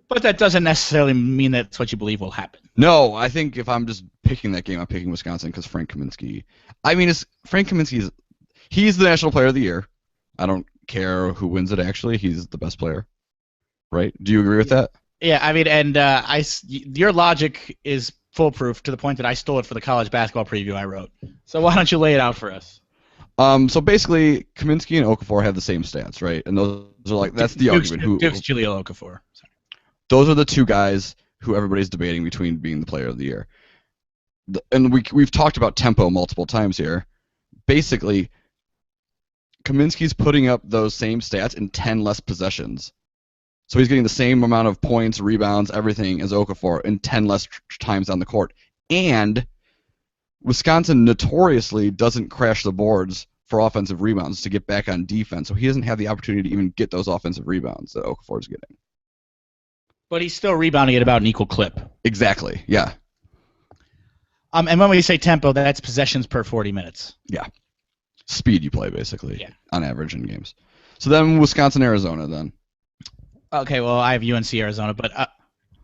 Speaker 3: But that doesn't necessarily mean that's what you believe will happen.
Speaker 2: No, I think if I'm just picking that game, I'm picking Wisconsin because Frank Kaminsky. I mean, he's the National Player of the Year. I don't care who wins it, actually. He's the best player. Right? Do you agree with that?
Speaker 3: Yeah, I mean, and your logic is foolproof to the point that I stole it for the college basketball preview I wrote. So why don't you lay it out for us?
Speaker 2: So basically, Kaminsky and Okafor have the same stats, right? And those are that's the argument.
Speaker 3: Duke's Jahlil Okafor. Sorry.
Speaker 2: Those are the 2 guys who everybody's debating between being the player of the year. And we've talked about tempo multiple times here. Basically, Kaminsky's putting up those same stats in 10 less possessions. So he's getting the same amount of points, rebounds, everything as Okafor in 10 less times on the court. And Wisconsin notoriously doesn't crash the boards for offensive rebounds to get back on defense, so he doesn't have the opportunity to even get those offensive rebounds that Okafor is getting.
Speaker 3: But he's still rebounding at about an equal clip.
Speaker 2: Exactly, yeah.
Speaker 3: And when we say tempo, that's possessions per 40 minutes.
Speaker 2: Yeah. Speed you play, basically,
Speaker 3: yeah,
Speaker 2: on average in games. So then Wisconsin-Arizona, then.
Speaker 3: Okay, well, I have UNC-Arizona, but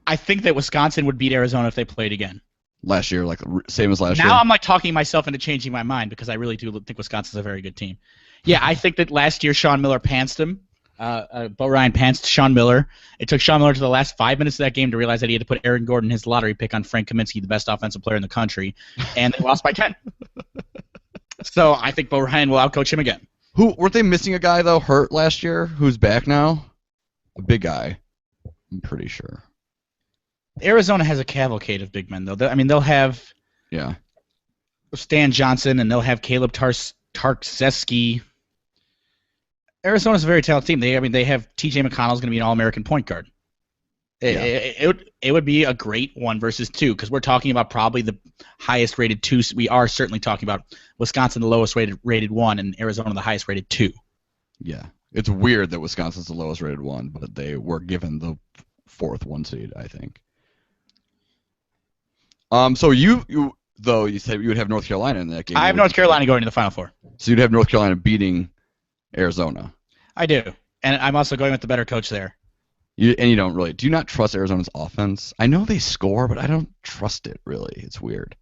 Speaker 3: I think that Wisconsin would beat Arizona if they played again.
Speaker 2: Last year, same as last year?
Speaker 3: Now I'm talking myself into changing my mind because I really do think Wisconsin's a very good team. Yeah, I think that last year Sean Miller pantsed him. Bo Ryan pantsed Sean Miller. It took Sean Miller to the last 5 minutes of that game to realize that he had to put Aaron Gordon, his lottery pick, on Frank Kaminsky, the best offensive player in the country, and they lost by 10. So I think Bo Ryan will outcoach him again.
Speaker 2: Weren't they missing a guy, though, hurt last year, who's back now? A big guy, I'm pretty sure.
Speaker 3: Arizona has a cavalcade of big men, though. They'll have Stan Johnson, and they'll have Caleb Tarkowski. Arizona's a very talented team. They have T.J. McConnell's going to be an All-American point guard. It would be a great 1 versus 2 because we're talking about probably the highest rated 2. We are certainly talking about Wisconsin, the lowest rated 1, and Arizona, the highest rated 2.
Speaker 2: Yeah. It's weird that Wisconsin's the lowest rated 1, but they were given the 4th 1 seed, I think. So you said you would have North Carolina in that game.
Speaker 3: I have North Carolina going to the Final Four.
Speaker 2: So you'd have North Carolina beating Arizona.
Speaker 3: I do, and I'm also going with the better coach there.
Speaker 2: You don't really. Do you not trust Arizona's offense? I know they score, but I don't trust it really. It's weird.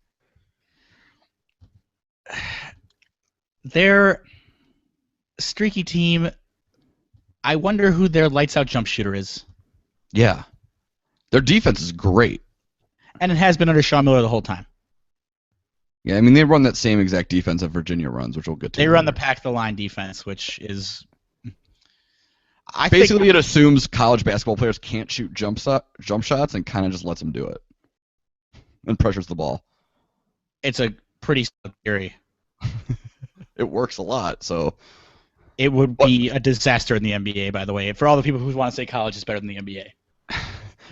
Speaker 3: They're a streaky team. I wonder who their lights-out jump shooter is.
Speaker 2: Yeah. Their defense is great.
Speaker 3: And it has been under Sean Miller the whole time.
Speaker 2: Yeah, they run that same exact defense that Virginia runs, which we'll get to.
Speaker 3: They run the pack-the-line defense, which is...
Speaker 2: Basically, it assumes college basketball players can't shoot jump shots and kind of just lets them do it. And pressures the ball.
Speaker 3: It's a pretty theory.
Speaker 2: It works a lot, so...
Speaker 3: It would be a disaster in the NBA, by the way. For all the people who want to say college is better than the NBA.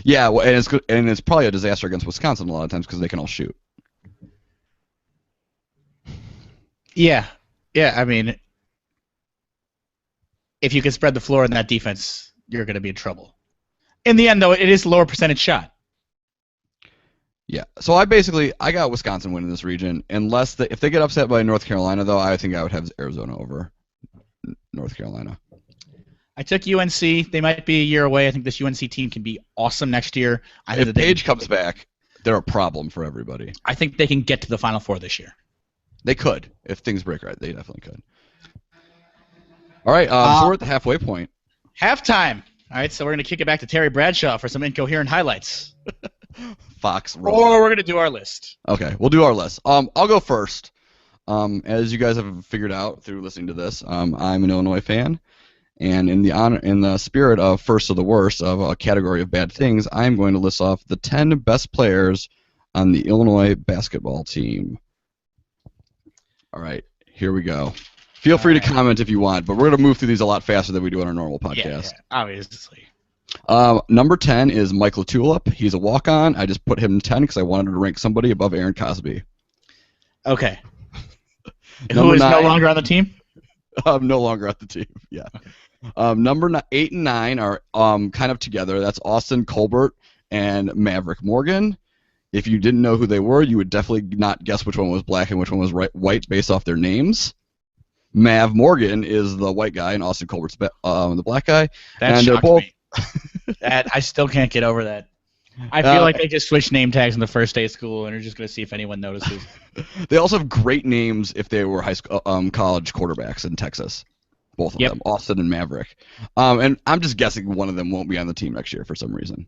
Speaker 2: Yeah, well, and it's probably a disaster against Wisconsin a lot of times because they can all shoot.
Speaker 3: Yeah, if you can spread the floor in that defense, you're going to be in trouble. In the end, though, it is a lower percentage shot.
Speaker 2: Yeah, so I got Wisconsin winning this region, if they get upset by North Carolina, though, I think I would have Arizona over North Carolina.
Speaker 3: I took UNC. They might be a year away. I think this UNC team can be awesome next year.
Speaker 2: If Page comes back, they're a problem for everybody.
Speaker 3: I think they can get to the Final Four this year.
Speaker 2: They could. If things break right, they definitely could. All right, so we're at the halfway point.
Speaker 3: Halftime. All right, so we're going to kick it back to Terry Bradshaw for some incoherent highlights.
Speaker 2: Fox.
Speaker 3: Or we're going to do our list.
Speaker 2: Okay, we'll do our list. I'll go first. As you guys have figured out through listening to this, I'm an Illinois fan, and in the spirit of first of the worst of a category of bad things, I'm going to list off the 10 best players on the Illinois basketball team. All right, here we go. Feel free to comment if you want, but we're going to move through these a lot faster than we do on our normal podcast.
Speaker 3: Yeah, obviously.
Speaker 2: Number 10 is Michael Tulip. He's a walk-on. I just put him 10 because I wanted to rank somebody above Aaron Cosby.
Speaker 3: Okay. Who is no longer on the team?
Speaker 2: No longer on the team, yeah. Okay. Number 8 and 9 are kind of together. That's Austin Colbert and Maverick Morgan. If you didn't know who they were, you would definitely not guess which one was black and which one was white based off their names. Mav Morgan is the white guy, and Austin Colbert's the black guy.
Speaker 3: That shocks me. I still can't get over that. I feel like they just switched name tags on the first day of school and are just going to see if anyone notices.
Speaker 2: They also have great names if they were high school, college quarterbacks in Texas. Both of them, Austin and Maverick. And I'm just guessing one of them won't be on the team next year for some reason.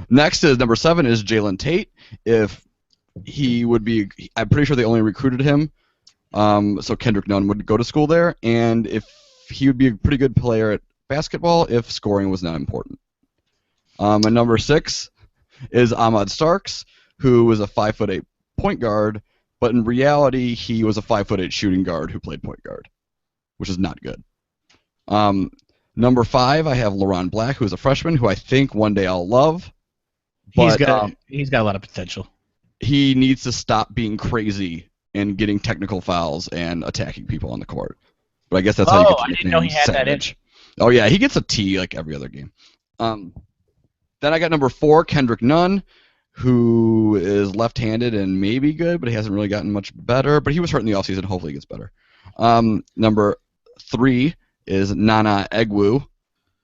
Speaker 2: Next is number 7 is Jalen Tate. If he would be, I'm pretty sure they only recruited him. So Kendrick Nunn would go to school there, and if he would be a pretty good player at basketball if scoring was not important. And number 6 is Ahmad Starks, who was a 5'8" point guard, but in reality he was a 5'8" shooting guard who played point guard, which is not good. Number 5, I have LaRon Black, who is a freshman, who I think one day I'll love. But,
Speaker 3: he's got a lot of potential.
Speaker 2: He needs to stop being crazy and getting technical fouls and attacking people on the court. But I guess that's how you get to
Speaker 3: I didn't know he had
Speaker 2: Savage. Oh yeah, he gets a T like every other game. Then I got number 4, Kendrick Nunn, who is left-handed and maybe good, but he hasn't really gotten much better. But he was hurt in the offseason. Hopefully he gets better. Number 3 is Nana Egwu,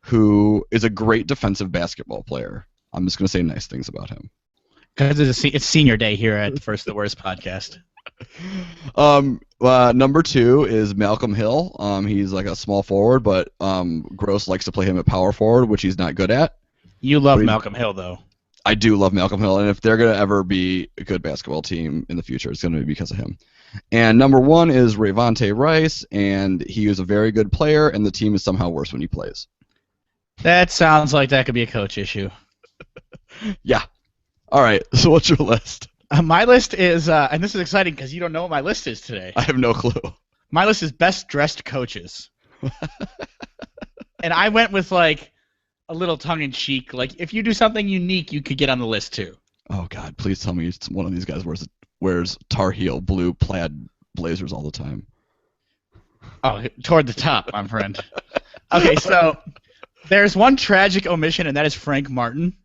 Speaker 2: who is a great defensive basketball player. I'm just going to say nice things about him.
Speaker 3: Because it's senior day here at First of the Worst podcast.
Speaker 2: Number 2 is Malcolm Hill. He's like a small forward, but Gross likes to play him at power forward, which he's not good at.
Speaker 3: You love Malcolm Hill, though.
Speaker 2: I do love Malcolm Hill, and if they're going to ever be a good basketball team in the future, it's going to be because of him. And number 1 is Rayvonte Rice, and he is a very good player, and the team is somehow worse when he plays.
Speaker 3: That sounds like that could be a coach issue.
Speaker 2: Yeah. All right, so what's your list?
Speaker 3: My list is, and this is exciting because you don't know what my list is today.
Speaker 2: I have no clue.
Speaker 3: My list is best dressed coaches. And I went with, like, a little tongue-in-cheek. Like, if you do something unique, you could get on the list, too.
Speaker 2: Oh, God, please tell me one of these guys wears Tar Heel blue plaid blazers all the time.
Speaker 3: Oh, toward the top, my friend. Okay, so there's one tragic omission, and that is Frank Martin.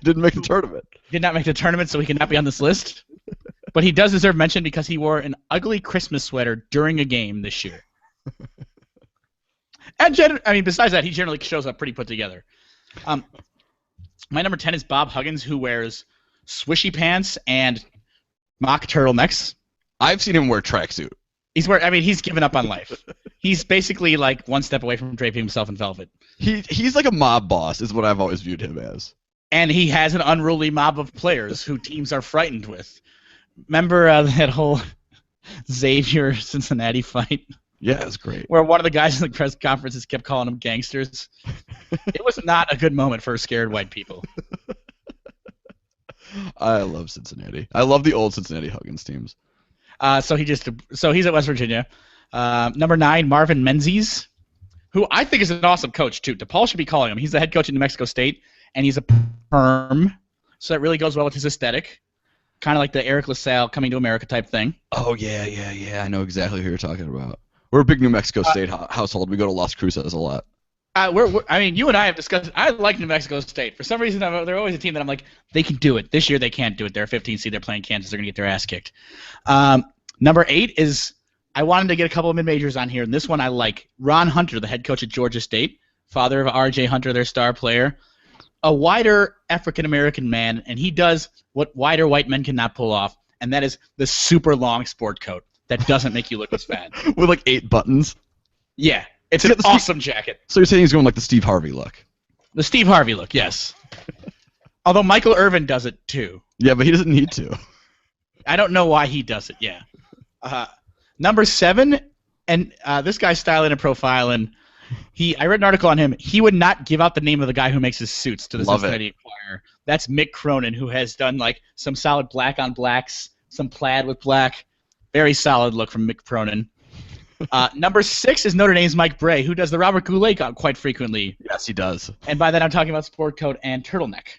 Speaker 2: Didn't make the tournament.
Speaker 3: Did not make the tournament, so he cannot be on this list. But he does deserve mention because he wore an ugly Christmas sweater during a game this year. And besides that, he generally shows up pretty put together. My number 10 is Bob Huggins, who wears swishy pants and mock turtlenecks.
Speaker 2: I've seen him wear tracksuit.
Speaker 3: He's given up on life. He's basically like one step away from draping himself in velvet.
Speaker 2: He's like a mob boss, is what I've always viewed him as.
Speaker 3: And he has an unruly mob of players who teams are frightened with. Remember that whole Xavier-Cincinnati fight?
Speaker 2: Yeah, it was great.
Speaker 3: Where one of the guys in the press conferences kept calling them gangsters. It was not a good moment for scared white people.
Speaker 2: I love Cincinnati. I love the old Cincinnati Huggins teams.
Speaker 3: So he's at West Virginia. Number 9, Marvin Menzies, who I think is an awesome coach too. DePaul should be calling him. He's the head coach at New Mexico State, and he's a perm, so that really goes well with his aesthetic. Kind of like the Eric LaSalle coming to America type thing.
Speaker 2: Oh yeah. I know exactly who you're talking about. We're a big New Mexico State household. We go to Las Cruces a lot.
Speaker 3: You and I have discussed. I like New Mexico State. For some reason, they're always a team that I'm like, they can do it. This year, they can't do it. They're a 15 seed. They're playing Kansas. They're gonna get their ass kicked. Number 8 is I wanted to get a couple of mid-majors on here, and this one I like. Ron Hunter, the head coach at Georgia State, father of R.J. Hunter, their star player, a wider African-American man, and he does what wider white men cannot pull off, and that is the super long sport coat that doesn't make you look as fat.
Speaker 2: With like 8 buttons.
Speaker 3: Yeah, it's an awesome jacket.
Speaker 2: So you're saying he's going like the Steve Harvey look?
Speaker 3: The Steve Harvey look, yes. Although Michael Irvin does it too.
Speaker 2: Yeah, but he doesn't need to.
Speaker 3: I don't know why he does it. Yeah. Number 7, and this guy's styling and profiling. I read an article on him. He would not give out the name of the guy who makes his suits to the Cincinnati Enquirer. That's Mick Cronin, who has done like some solid black on blacks, some plaid with black. Very solid look from Mick Cronin. Number 6 is Notre Dame's Mike Bray, who does the Robert Goulet quite frequently.
Speaker 2: Yes, he does.
Speaker 3: And by that I'm talking about sport coat and turtleneck.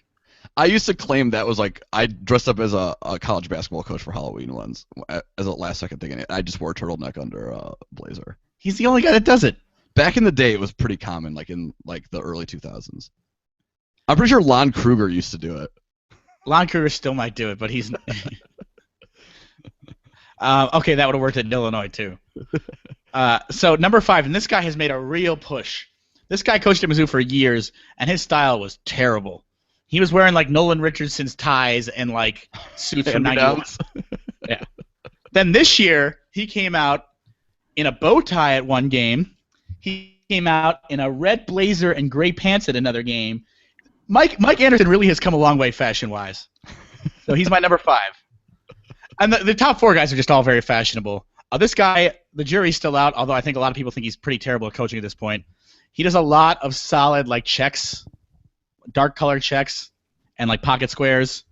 Speaker 2: I used to claim that was like I dressed up as a college basketball coach for Halloween once as a last second thing, and I just wore a turtleneck under a blazer.
Speaker 3: He's the only guy that does it.
Speaker 2: Back in the day, it was pretty common, like in like the early 2000s. I'm pretty sure Lon Kruger used to do it.
Speaker 3: Lon Kruger still might do it, but he's okay. That would have worked in Illinois too. So number 5, and this guy has made a real push. This guy coached at Mizzou for years, and his style was terrible. He was wearing like Nolan Richardson's ties and like suits from 91. Yeah. Then this year, he came out in a bow tie at one game. He came out in a red blazer and gray pants at another game. Mike Anderson really has come a long way fashion-wise. So he's my number 5. And the top 4 guys are just all very fashionable. This guy, the jury's still out, although I think a lot of people think he's pretty terrible at coaching at this point. He does a lot of solid like checks, dark colored checks, and like pocket squares.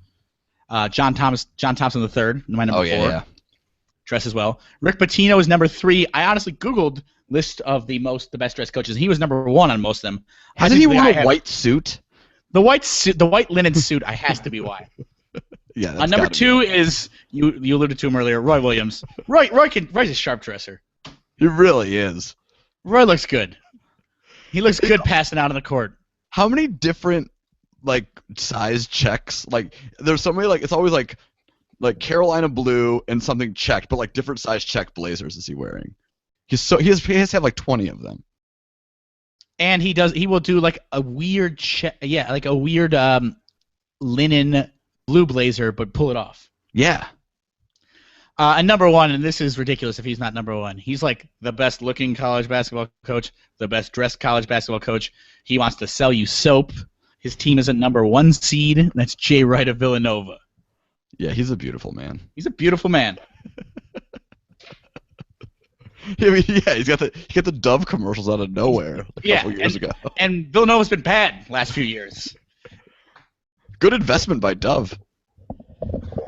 Speaker 3: John Thompson III, my number 4.
Speaker 2: Yeah.
Speaker 3: Dresses well. Rick Pitino is number 3. I honestly Googled list of the best dressed coaches. He was number 1 on most of them.
Speaker 2: Hasn't he worn a white suit?
Speaker 3: The white linen suit has to be why.
Speaker 2: Yeah.
Speaker 3: Number 2 is you alluded to him earlier, Roy Williams. Roy's a sharp dresser.
Speaker 2: He really is.
Speaker 3: Roy looks good. He looks good passing out on the court.
Speaker 2: How many different like size checks? Like there's so many, like it's always like Carolina blue and something checked, but like different size check blazers is he wearing? He has to have like 20 of them.
Speaker 3: And he will do like a weird like a weird linen blue blazer, but pull it off.
Speaker 2: Yeah.
Speaker 3: And number 1, and this is ridiculous if he's not number 1. He's like the best looking college basketball coach, the best dressed college basketball coach. He wants to sell you soap. His team is a number 1 seed. That's Jay Wright of Villanova.
Speaker 2: Yeah, he's a beautiful man.
Speaker 3: He's a beautiful man.
Speaker 2: I mean, yeah, he got the Dove commercials out of nowhere a couple years ago.
Speaker 3: And Villanova's been bad last few years.
Speaker 2: Good investment by Dove.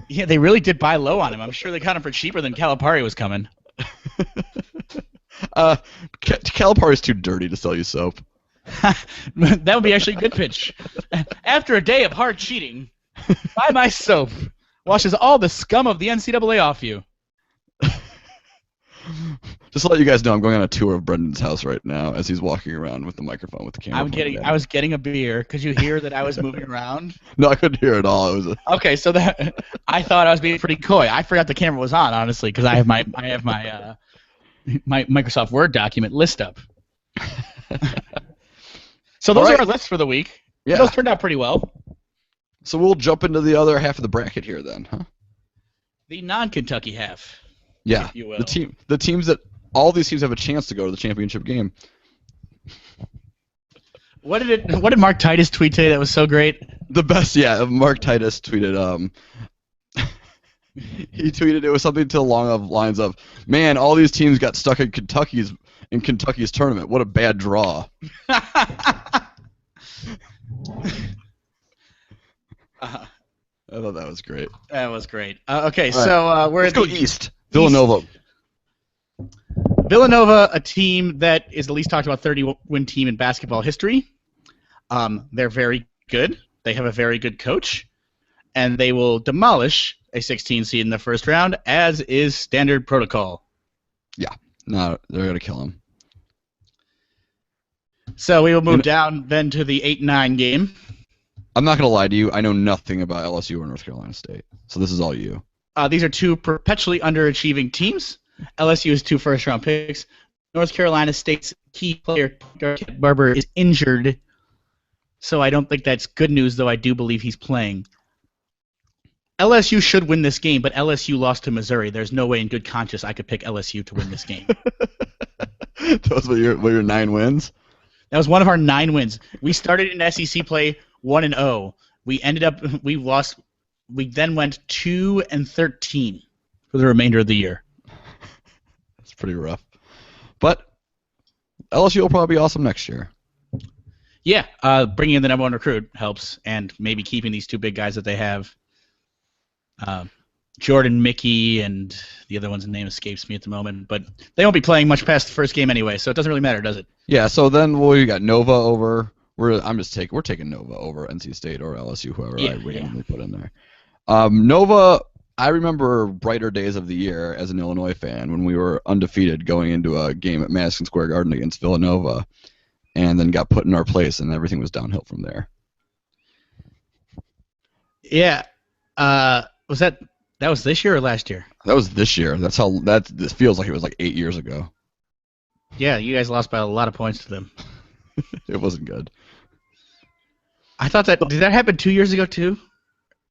Speaker 3: Yeah, they really did buy low on him. I'm sure they got him for cheaper than Calipari was coming.
Speaker 2: Calipari's too dirty to sell you soap.
Speaker 3: That would be actually a good pitch. After a day of hard cheating, buy my soap. Washes all the scum of the NCAA off you.
Speaker 2: Just to let you guys know, I'm going on a tour of Brendan's house right now as he's walking around with the microphone with the camera.
Speaker 3: I was getting a beer. Could you hear that I was moving around?
Speaker 2: No, I couldn't hear it at all. It was
Speaker 3: okay. So I thought I was being pretty coy. I forgot the camera was on, honestly, because I have my my Microsoft Word document list up. So those are our lists for the week. Yeah. Those turned out pretty well.
Speaker 2: So we'll jump into the other half of the bracket here then, huh?
Speaker 3: The non-Kentucky half.
Speaker 2: Yeah. The teams that all these teams have a chance to go to the championship game.
Speaker 3: What did Mark Titus tweet today that was so great?
Speaker 2: The best, yeah. Mark Titus tweeted he tweeted it was something along the lines of, "Man, all these teams got stuck in Kentucky's tournament. What a bad draw." I thought that was great.
Speaker 3: That was great. Okay, so
Speaker 2: let's go east. Villanova.
Speaker 3: Villanova, a team that is the least talked about 30-win team in basketball history. They're very good. They have a very good coach, and they will demolish a 16 seed in the first round, as is standard protocol.
Speaker 2: Yeah, no, they're gonna kill him.
Speaker 3: So we will move down then to the 8-9 game.
Speaker 2: I'm not gonna lie to you. I know nothing about LSU or North Carolina State, so this is all you.
Speaker 3: These are two perpetually underachieving teams. LSU has 2 first-round picks. North Carolina State's key player, Barber, is injured, so I don't think that's good news, though I do believe he's playing. LSU should win this game, but LSU lost to Missouri. There's no way in good conscience I could pick LSU to win this game.
Speaker 2: Those were your 9 wins?
Speaker 3: That was one of our 9 wins. We started in SEC play 1-0. We then went 2-13 for the remainder of the year.
Speaker 2: That's pretty rough. But LSU will probably be awesome next year.
Speaker 3: Yeah, bringing in the number 1 recruit helps, and maybe keeping these 2 big guys that they have. Jordan Mickey and the other one's name escapes me at the moment, but they won't be playing much past the first game anyway, so it doesn't really matter, does it?
Speaker 2: Yeah. So then you got Nova over. We're taking Nova over NC State or LSU, whoever I randomly put in there. Nova. I remember brighter days of the year as an Illinois fan when we were undefeated going into a game at Madison Square Garden against Villanova, and then got put in our place, and everything was downhill from there.
Speaker 3: Yeah. That was this year or last year?
Speaker 2: That was this year. This feels like it was like 8 years ago.
Speaker 3: Yeah, you guys lost by a lot of points to them.
Speaker 2: It wasn't good.
Speaker 3: I thought did that happen 2 years ago too?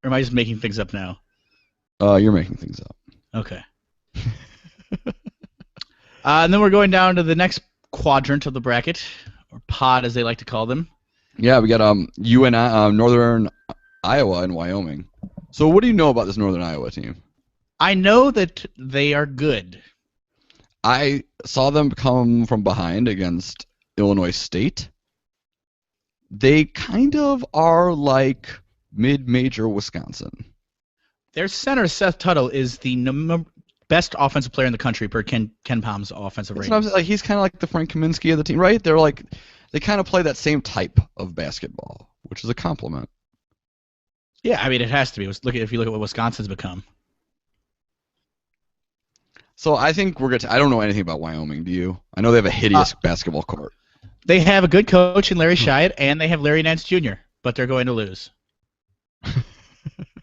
Speaker 3: Or am I just making things up now?
Speaker 2: You're making things up.
Speaker 3: Okay. And then we're going down to the next quadrant of the bracket, or pod as they like to call them.
Speaker 2: Yeah, we got Northern Iowa and Wyoming. So what do you know about this Northern Iowa team?
Speaker 3: I know that they are good.
Speaker 2: I saw them come from behind against Illinois State. They kind of are like mid-major Wisconsin.
Speaker 3: Their center, Seth Tuttle, is the best offensive player in the country per Ken Palm's offensive rating.
Speaker 2: Like, he's kind of like the Frank Kaminsky of the team, right? They kind of play that same type of basketball, which is a compliment.
Speaker 3: Yeah, I mean, it has to be. If you look at what Wisconsin's become.
Speaker 2: So I think I don't know anything about Wyoming. Do you? I know they have a hideous basketball court.
Speaker 3: They have a good coach in Larry Shyatt, and they have Larry Nance Jr., but they're going to lose.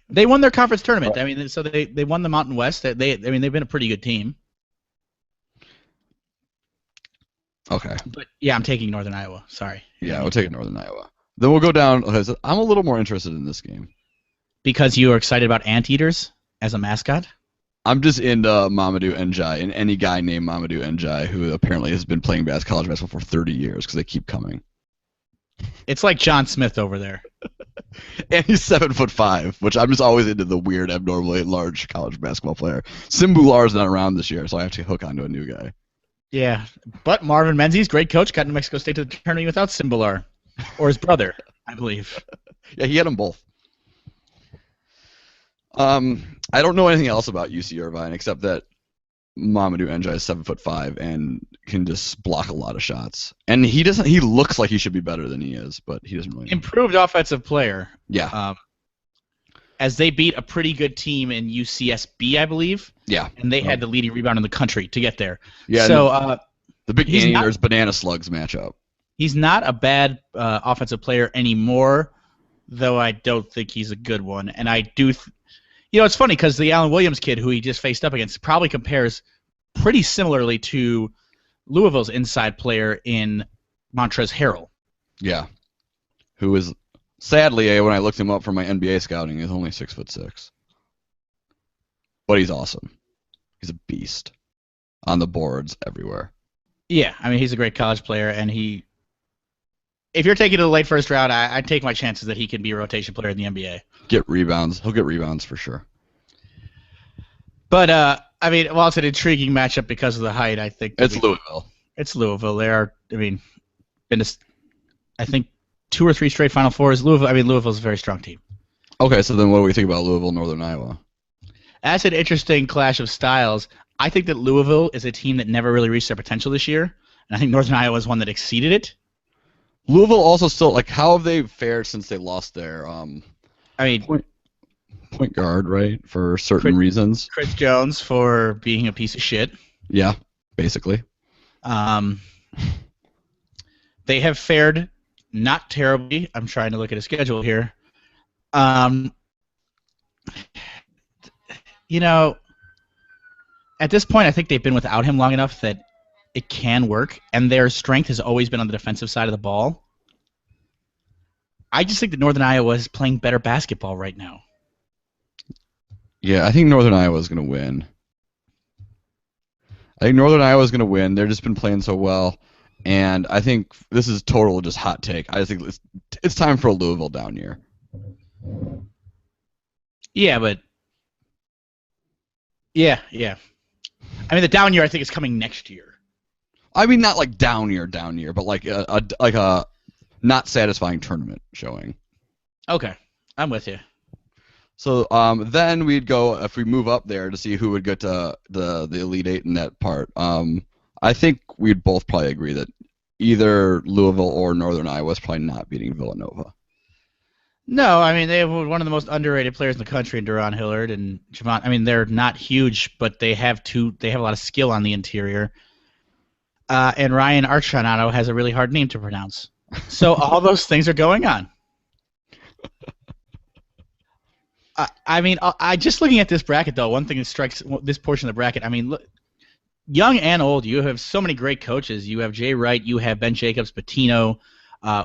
Speaker 3: They won their conference tournament. I mean, so they won the Mountain West. They've been a pretty good team.
Speaker 2: Okay.
Speaker 3: But yeah, I'm taking Northern Iowa. Sorry.
Speaker 2: Yeah, we'll take Northern Iowa. Then we'll go down. I'm a little more interested in this game.
Speaker 3: Because you are excited about anteaters as a mascot?
Speaker 2: I'm just into Mamadou Ndiaye and any guy named Mamadou Ndiaye who apparently has been playing college basketball for 30 years because they keep coming.
Speaker 3: It's like John Smith over there.
Speaker 2: And he's 7'5", which I'm just always into the weird, abnormally large college basketball player. Simbular's not around this year, so I have to hook onto a new guy.
Speaker 3: Yeah, but Marvin Menzies, great coach, got New Mexico State to the tournament without Simbular. Or his brother, I believe.
Speaker 2: Yeah, he had them both. I don't know anything else about UC Irvine except that Mamadou Ndiaye is 7'5" and can just block a lot of shots. And he looks like he should be better than he is, but he doesn't really.
Speaker 3: Improved offensive player.
Speaker 2: Yeah.
Speaker 3: As they beat a pretty good team in UCSB, I believe.
Speaker 2: Yeah.
Speaker 3: And they had the leading rebound in the country to get there.
Speaker 2: Yeah.
Speaker 3: So
Speaker 2: the big Anteaters Banana Slugs matchup.
Speaker 3: He's not a bad offensive player anymore, though I don't think he's a good one. And I do. It's funny because the Allen Williams kid who he just faced up against probably compares pretty similarly to Louisville's inside player in Montrezl Harrell.
Speaker 2: Yeah. Who is, sadly, when I looked him up for my NBA scouting, is only 6'6". But he's awesome. He's a beast. On the boards everywhere.
Speaker 3: Yeah, I mean, he's a great college player, and if you're taking it to the late first round, I'd take my chances that he can be a rotation player in the NBA.
Speaker 2: Get rebounds. He'll get rebounds for sure.
Speaker 3: But, I mean, while it's an intriguing matchup because of the height, I think...
Speaker 2: It's Louisville.
Speaker 3: It's Louisville. They are, been to, I think, 2 or 3 straight Final Fours. Louisville's a very strong team. Okay,
Speaker 2: so then what do we think about Louisville, Northern Iowa?
Speaker 3: That's an interesting clash of styles. I think that Louisville is a team that never really reached their potential this year, and I think Northern Iowa is one that exceeded it.
Speaker 2: Louisville also still, how have they fared since they lost their point guard, right, for certain reasons?
Speaker 3: Chris Jones for being a piece of shit.
Speaker 2: Yeah, basically.
Speaker 3: They have fared not terribly. I'm trying to look at a schedule here. At this point, I think they've been without him long enough that it can work, and their strength has always been on the defensive side of the ball. I just think that Northern Iowa is playing better basketball right now.
Speaker 2: Yeah, I think Northern Iowa is going to win. I think Northern Iowa is going to win. They've just been playing so well. And I think this is total just hot take. I just think it's time for a Louisville down year.
Speaker 3: Yeah, but yeah. I mean, the down year I think is coming next year.
Speaker 2: I mean, not like down year, but like a not satisfying tournament showing.
Speaker 3: Okay, I'm with you.
Speaker 2: So then we'd go, if we move up there, to see who would get to the Elite Eight in that part. I think we'd both probably agree that either Louisville or Northern Iowa is probably not beating Villanova.
Speaker 3: No, I mean, they have one of the most underrated players in the country in Duron Hillard and Javon. I mean, they're not huge, but they have a lot of skill on the interior. And Ryan Archonado has a really hard name to pronounce. So all those things are going on. I mean, I just looking at this bracket, though, one thing that strikes this portion of the bracket, I mean, look, young and old, you have so many great coaches. You have Jay Wright, you have Ben Jacobs, Patino.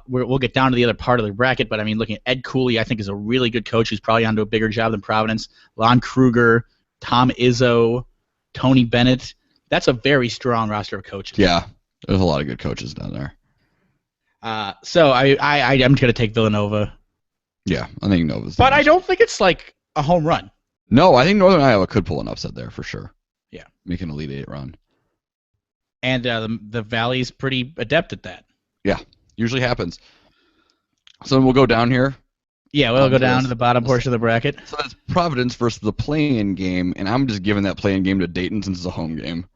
Speaker 3: We'll get down to the other part of the bracket, but I mean, looking at Ed Cooley, I think is a really good coach who's probably onto a bigger job than Providence. Lon Kruger, Tom Izzo, Tony Bennett. That's a very strong roster of coaches.
Speaker 2: Yeah, there's a lot of good coaches down there.
Speaker 3: So I'm going to take Villanova.
Speaker 2: Yeah, I think Nova's.
Speaker 3: But I don't think it's like a home run.
Speaker 2: No, I think Northern Iowa could pull an upset there for sure.
Speaker 3: Yeah,
Speaker 2: make an Elite Eight run.
Speaker 3: And the Valley's pretty adept at that.
Speaker 2: Yeah, usually happens. So we'll go down here.
Speaker 3: Yeah, we'll go down to the bottom portion of the bracket.
Speaker 2: So that's Providence versus the play-in game, and I'm just giving that play-in game to Dayton since it's a home game.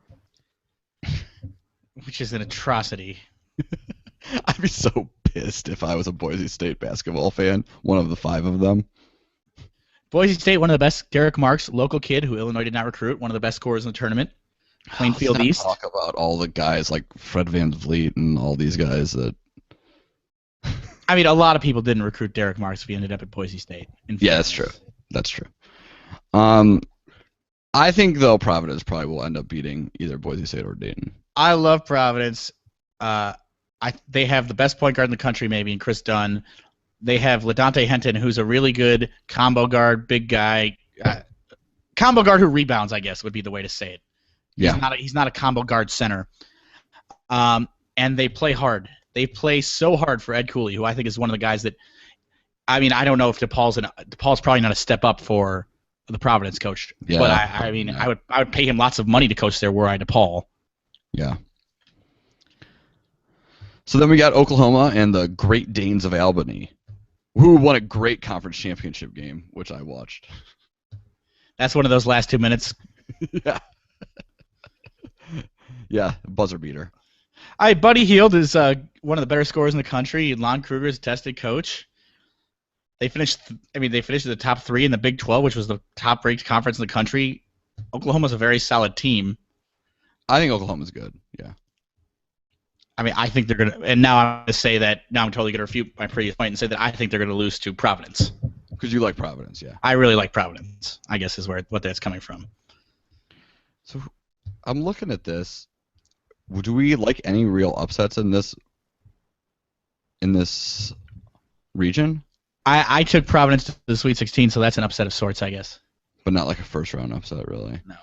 Speaker 3: Which is an atrocity.
Speaker 2: I'd be so pissed if I was a Boise State basketball fan, one of the 5 of them.
Speaker 3: Boise State, one of the best. Derek Marks, local kid who Illinois did not recruit, one of the best scorers in the tournament. Plainfield East.
Speaker 2: Talk about all the guys like Fred Van Vliet and all these guys that.
Speaker 3: I mean, a lot of people didn't recruit Derek Marks if he ended up at Boise State.
Speaker 2: Yeah, that's true. That's true. I think though Providence probably will end up beating either Boise State or Dayton.
Speaker 3: I love Providence. They have the best point guard in the country, maybe, in Chris Dunn. They have LaDante Henton, who's a really good combo guard, big guy. Combo guard who rebounds, I guess, would be the way to say it. He's not a combo guard center. And they play hard. They play so hard for Ed Cooley, who I think is one of the guys that, I mean, I don't know if DePaul's probably not a step up for the Providence coach. Yeah, but I would pay him lots of money to coach there were I DePaul.
Speaker 2: Yeah. So then we got Oklahoma and the Great Danes of Albany, who won a great conference championship game, which I watched.
Speaker 3: That's one of those last 2 minutes.
Speaker 2: Yeah. Yeah, buzzer beater.
Speaker 3: Buddy Hield is one of the better scorers in the country. Lon Kruger is a tested coach. They finished at the top 3 in the Big 12, which was the top-ranked conference in the country. Oklahoma's a very solid team.
Speaker 2: I think Oklahoma's good. Yeah.
Speaker 3: I mean, I think they're gonna. And now I'm gonna say that. Now I'm totally gonna refute my previous point and say that I think they're gonna lose to Providence.
Speaker 2: Because you like Providence, yeah.
Speaker 3: I really like Providence. I guess is what that's coming from.
Speaker 2: So I'm looking at this. Do we like any real upsets in this region?
Speaker 3: I took Providence to the Sweet 16, so that's an upset of sorts, I guess.
Speaker 2: But not like a first round upset, really.
Speaker 3: No.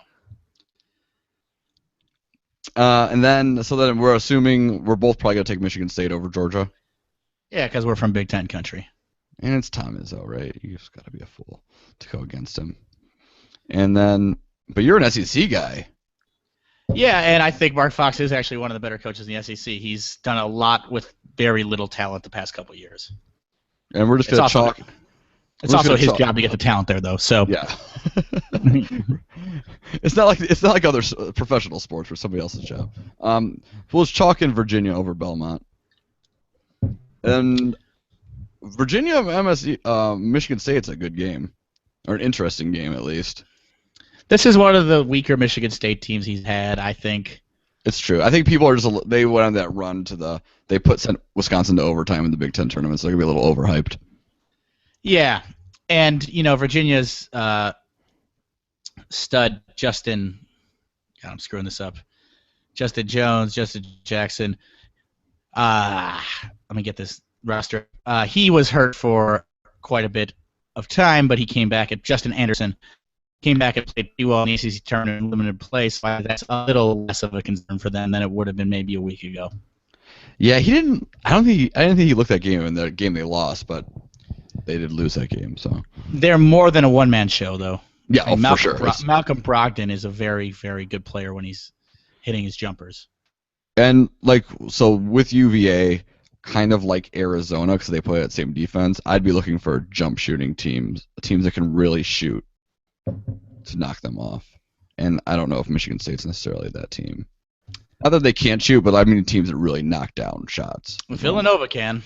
Speaker 2: And then we're assuming we're both probably gonna take Michigan State over Georgia.
Speaker 3: Yeah, because we're from Big Ten country.
Speaker 2: And it's Tom Izzo, right? You just gotta be a fool to go against him. And then, but you're an SEC guy.
Speaker 3: Yeah, and I think Mark Fox is actually one of the better coaches in the SEC. He's done a lot with very little talent the past couple of years.
Speaker 2: And we're just gonna chalk.
Speaker 3: It's also his job to get the talent there, though. So
Speaker 2: yeah. It's not like other professional sports where somebody else's job. We'll just chalk in Virginia over Belmont. And Virginia Michigan State's a good game, or an interesting game at least.
Speaker 3: This is one of the weaker Michigan State teams he's had, I think.
Speaker 2: It's true. I think people are they went on that run they sent Wisconsin to overtime in the Big Ten tournament, so they're gonna be a little overhyped.
Speaker 3: Yeah, and Virginia's stud Justin. God, I'm screwing this up. Justin Jones, Justin Jackson. Let me get this roster. He was hurt for quite a bit of time, but he came back. At Justin Anderson, came back and played pretty well in the ACC tournament in limited play, so that's a little less of a concern for them than it would have been maybe a week ago.
Speaker 2: Yeah, he didn't. I didn't think he looked that game in the game they lost, but they did lose that game. So
Speaker 3: they're more than a one-man show, though.
Speaker 2: Yeah, for sure.
Speaker 3: Malcolm Brogdon is a very, very good player when he's hitting his jumpers.
Speaker 2: And so with UVA, kind of like Arizona, because they play that same defense, I'd be looking for jump shooting teams that can really shoot to knock them off. And I don't know if Michigan State's necessarily that team. Not that they can't shoot, but I mean teams that really knock down shots.
Speaker 3: Villanova can.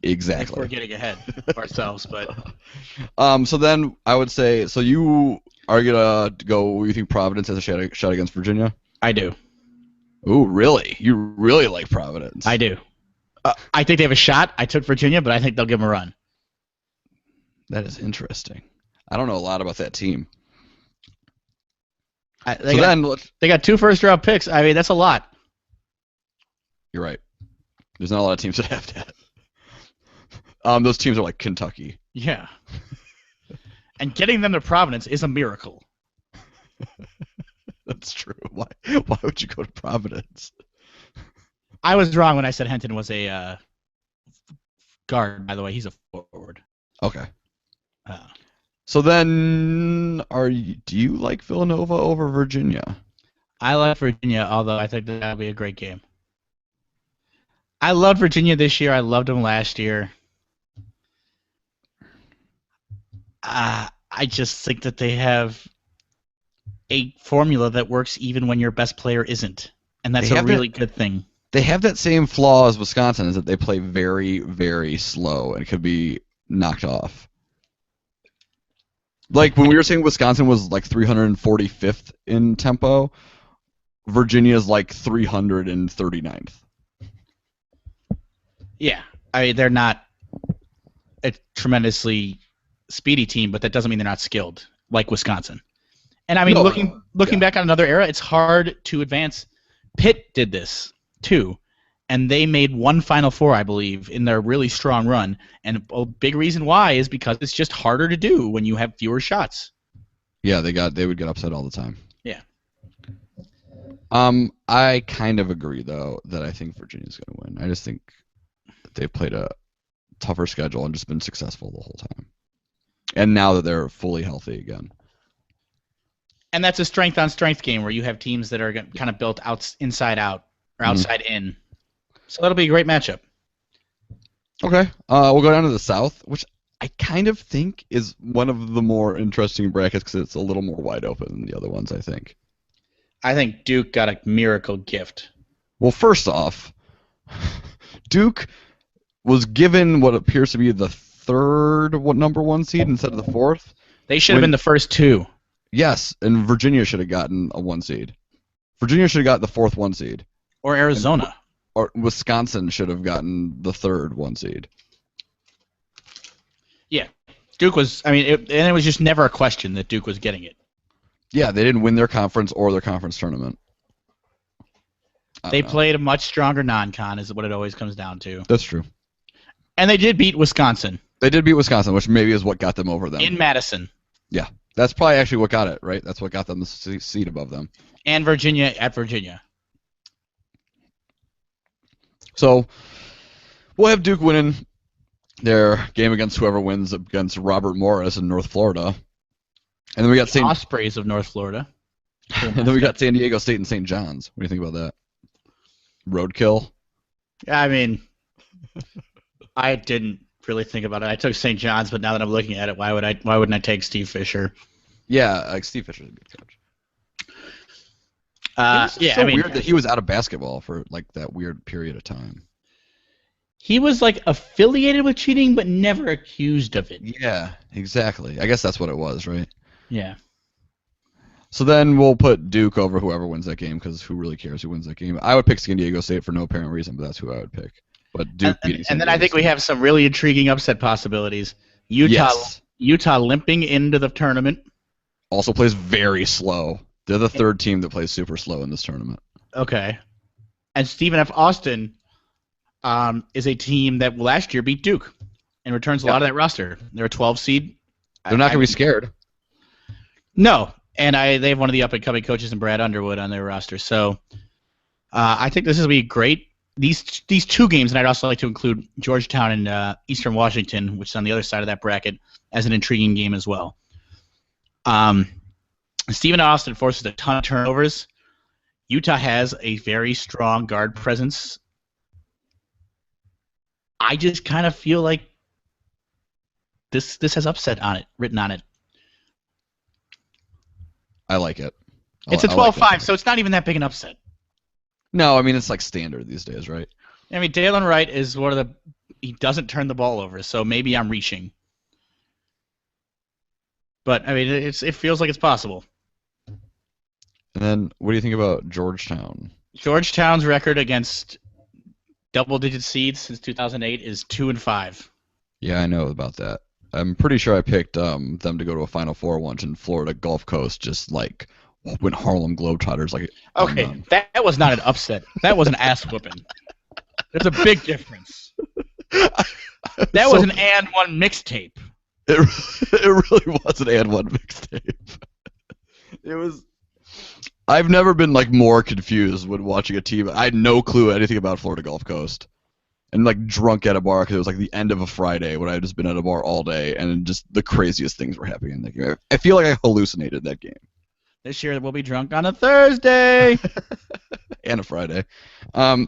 Speaker 2: Exactly.
Speaker 3: We're getting ahead of ourselves, but.
Speaker 2: So then I would say, so you are gonna go. You think Providence has a shot against Virginia?
Speaker 3: I do.
Speaker 2: Ooh, really? You really like Providence?
Speaker 3: I do. I think they have a shot. I took Virginia, but I think they'll give them a run.
Speaker 2: That is interesting. I don't know a lot about that team.
Speaker 3: They got 2 first-round picks. I mean, that's a lot.
Speaker 2: You're right. There's not a lot of teams that have that. Those teams are like Kentucky.
Speaker 3: Yeah. And getting them to Providence is a miracle.
Speaker 2: That's true. Why would you go to Providence?
Speaker 3: I was wrong when I said Henton was a guard, by the way. He's a forward.
Speaker 2: Okay. So then, do you like Villanova over Virginia?
Speaker 3: I like Virginia, although I think that'll be a great game. I loved Virginia this year. I loved them last year. I just think that they have a formula that works even when your best player isn't, and that's a really good thing.
Speaker 2: They have that same flaw as Wisconsin, is that they play very, very slow and could be knocked off. Like when we were saying Wisconsin was like 345th in tempo, Virginia's like 339th.
Speaker 3: Yeah, I mean they're not a tremendously speedy team, but that doesn't mean they're not skilled like Wisconsin. And I mean, looking back on another era, it's hard to advance. Pitt did this too, and they made one Final Four, I believe, in their really strong run. And a big reason why is because it's just harder to do when you have fewer shots.
Speaker 2: Yeah, they would get upset all the time.
Speaker 3: Yeah.
Speaker 2: I kind of agree though that I think Virginia's going to win. I just think they've played a tougher schedule and just been successful the whole time. And now that they're fully healthy again.
Speaker 3: And that's a strength-on-strength game where you have teams that are kind of built inside out or outside in. So that'll be a great matchup.
Speaker 2: Okay. We'll go down to the South, which I kind of think is one of the more interesting brackets because it's a little more wide open than the other ones, I think.
Speaker 3: I think Duke got a miracle gift.
Speaker 2: Well, first off, Duke was given what appears to be the third number 1 seed instead of the 4th.
Speaker 3: They should have been the first 2.
Speaker 2: Yes, and Virginia should have gotten a 1 seed. Virginia should have got the 4th 1 seed.
Speaker 3: Or Arizona.
Speaker 2: Or Wisconsin should have gotten the 3rd 1 seed.
Speaker 3: Yeah. Duke was, I mean, it was just never a question that Duke was getting it.
Speaker 2: Yeah, they didn't win their conference or their conference tournament.
Speaker 3: They played a much stronger non-con is what it always comes down to.
Speaker 2: That's true.
Speaker 3: And they did beat Wisconsin.
Speaker 2: They did beat Wisconsin, which maybe is what got them over them.
Speaker 3: In Madison.
Speaker 2: Yeah. That's probably actually what got it, right? That's what got them the seat above them.
Speaker 3: And Virginia at Virginia.
Speaker 2: So we'll have Duke winning their game against whoever wins against Robert Morris in North Florida. And then we got
Speaker 3: the Ospreys of North Florida.
Speaker 2: And then we got San Diego State and St. John's. What do you think about that? Roadkill?
Speaker 3: I mean, I didn't really think about it. I took St. John's, but now that I'm looking at it, why wouldn't I take Steve Fisher?
Speaker 2: Yeah, like Steve Fisher's a good coach. Weird that he was out of basketball for like that weird period of time.
Speaker 3: He was like affiliated with cheating, but never accused of it.
Speaker 2: Yeah, exactly. I guess that's what it was, right?
Speaker 3: Yeah.
Speaker 2: So then we'll put Duke over whoever wins that game because who really cares who wins that game? I would pick San Diego State for no apparent reason, but that's who I would pick. But Duke beating San
Speaker 3: And then
Speaker 2: Diego
Speaker 3: I think
Speaker 2: State.
Speaker 3: we have some really intriguing upset possibilities. Utah limping into the tournament.
Speaker 2: Also plays very slow. They're the 3rd team that plays super slow in this tournament.
Speaker 3: Okay. And Stephen F. Austin is a team that last year beat Duke and returns a lot of that roster. They're a 12 seed.
Speaker 2: They're not going to be scared.
Speaker 3: No, and they have one of the up-and-coming coaches in Brad Underwood on their roster. So I think this is going to be great. These two games, and I'd also like to include Georgetown and Eastern Washington, which is on the other side of that bracket, as an intriguing game as well. Stephen Austin forces a ton of turnovers. Utah has a very strong guard presence. I just kind of feel like this has upset on it, written on it.
Speaker 2: I like it.
Speaker 3: It's a 12-5, so it's not even that big an upset.
Speaker 2: No, I mean, it's like standard these days, right?
Speaker 3: I mean, Dalen Wright is he doesn't turn the ball over, so maybe I'm reaching. But, I mean, it feels like it's possible.
Speaker 2: And then, what do you think about Georgetown?
Speaker 3: Georgetown's record against double-digit seeds since 2008 is 2-5.
Speaker 2: Yeah, I know about that. I'm pretty sure I picked them to go to a Final Four once in Florida Gulf Coast, just like when Harlem Globetrotters. Like,
Speaker 3: okay, that was not an upset. That was an ass whooping. There's a big difference. That was an and one mixtape.
Speaker 2: It really was an and one mixtape. It was. I've never been like more confused when watching a team. I had no clue anything about Florida Gulf Coast, and like drunk at a bar because it was like the end of a Friday when I had just been at a bar all day, and just the craziest things were happening in that game. I feel like I hallucinated that game.
Speaker 3: This year we'll be drunk on a Thursday
Speaker 2: and a Friday. So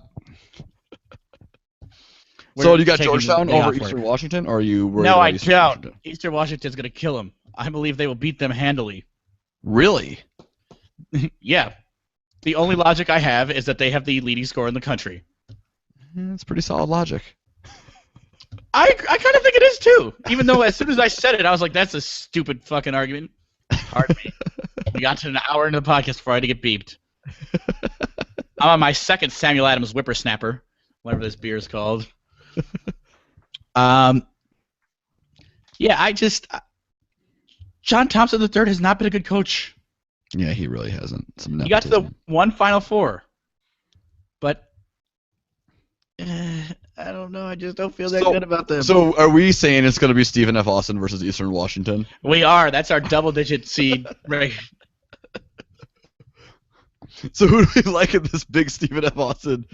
Speaker 2: you got Georgetown over Eastern Washington, or are you worried
Speaker 3: No,
Speaker 2: about
Speaker 3: I
Speaker 2: Eastern
Speaker 3: don't.
Speaker 2: Washington?
Speaker 3: Eastern Washington's going to kill them. I believe they will beat them handily.
Speaker 2: Really?
Speaker 3: Yeah. The only logic I have is that they have the leading scorer in the country.
Speaker 2: That's pretty solid logic.
Speaker 3: I kind of think it is, too. Even though as soon as I said it, I was like, that's a stupid fucking argument. Pardon me. We got to an hour into the podcast before I had to get beeped. I'm on my second Samuel Adams whippersnapper, whatever this beer is called. Yeah, John Thompson III has not been a good coach.
Speaker 2: Yeah, he really hasn't.
Speaker 3: He got to the one Final Four, but I don't know. I just don't feel that good about them.
Speaker 2: So are we saying it's going to be Stephen F. Austin versus Eastern Washington?
Speaker 3: We are. That's our double-digit seed. Right.
Speaker 2: So who do we like in this big Stephen F. Austin?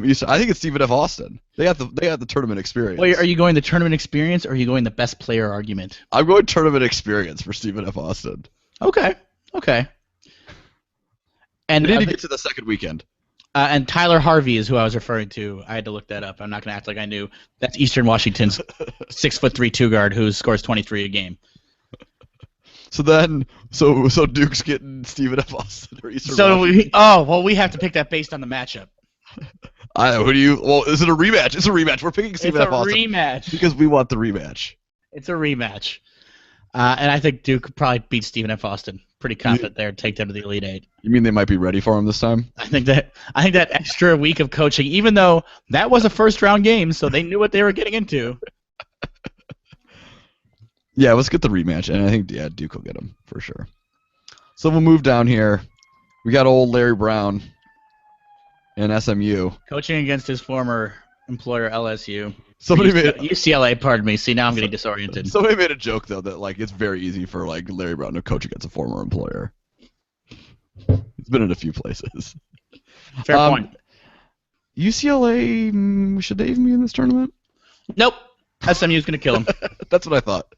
Speaker 2: Eastern? I think it's Stephen F. Austin. They have the tournament experience.
Speaker 3: Well, are you going the tournament experience, or are you going the best player argument?
Speaker 2: I'm going tournament experience for Stephen F. Austin.
Speaker 3: Okay. And
Speaker 2: we need to get to the second weekend.
Speaker 3: And Tyler Harvey is who I was referring to. I had to look that up. I'm not going to act like I knew. That's Eastern Washington's 6'3" two guard who scores 23 a game.
Speaker 2: So Duke's getting Stephen F. Austin or Eastern Washington.
Speaker 3: We have to pick that based on the matchup.
Speaker 2: Is it a rematch? It's a rematch. We're picking Stephen F. Austin.
Speaker 3: It's a rematch.
Speaker 2: Because we want the rematch.
Speaker 3: It's a rematch. And I think Duke could probably beat Stephen F. Austin. Pretty confident there, take them to the Elite Eight.
Speaker 2: You mean they might be ready for him this time?
Speaker 3: I think that extra week of coaching, even though that was a first-round game, so they knew what they were getting into.
Speaker 2: Yeah, let's get the rematch, and I think Duke will get him for sure. So we'll move down here. We got old Larry Brown in SMU.
Speaker 3: Coaching against his former employer, LSU.
Speaker 2: UCLA,
Speaker 3: pardon me. See, now I'm getting disoriented.
Speaker 2: Somebody made a joke, though, that like it's very easy for like Larry Brown to coach against a former employer. He's been in a few places.
Speaker 3: Fair point.
Speaker 2: UCLA, should they even be in this tournament?
Speaker 3: Nope. SMU's going to kill him.
Speaker 2: That's what I thought.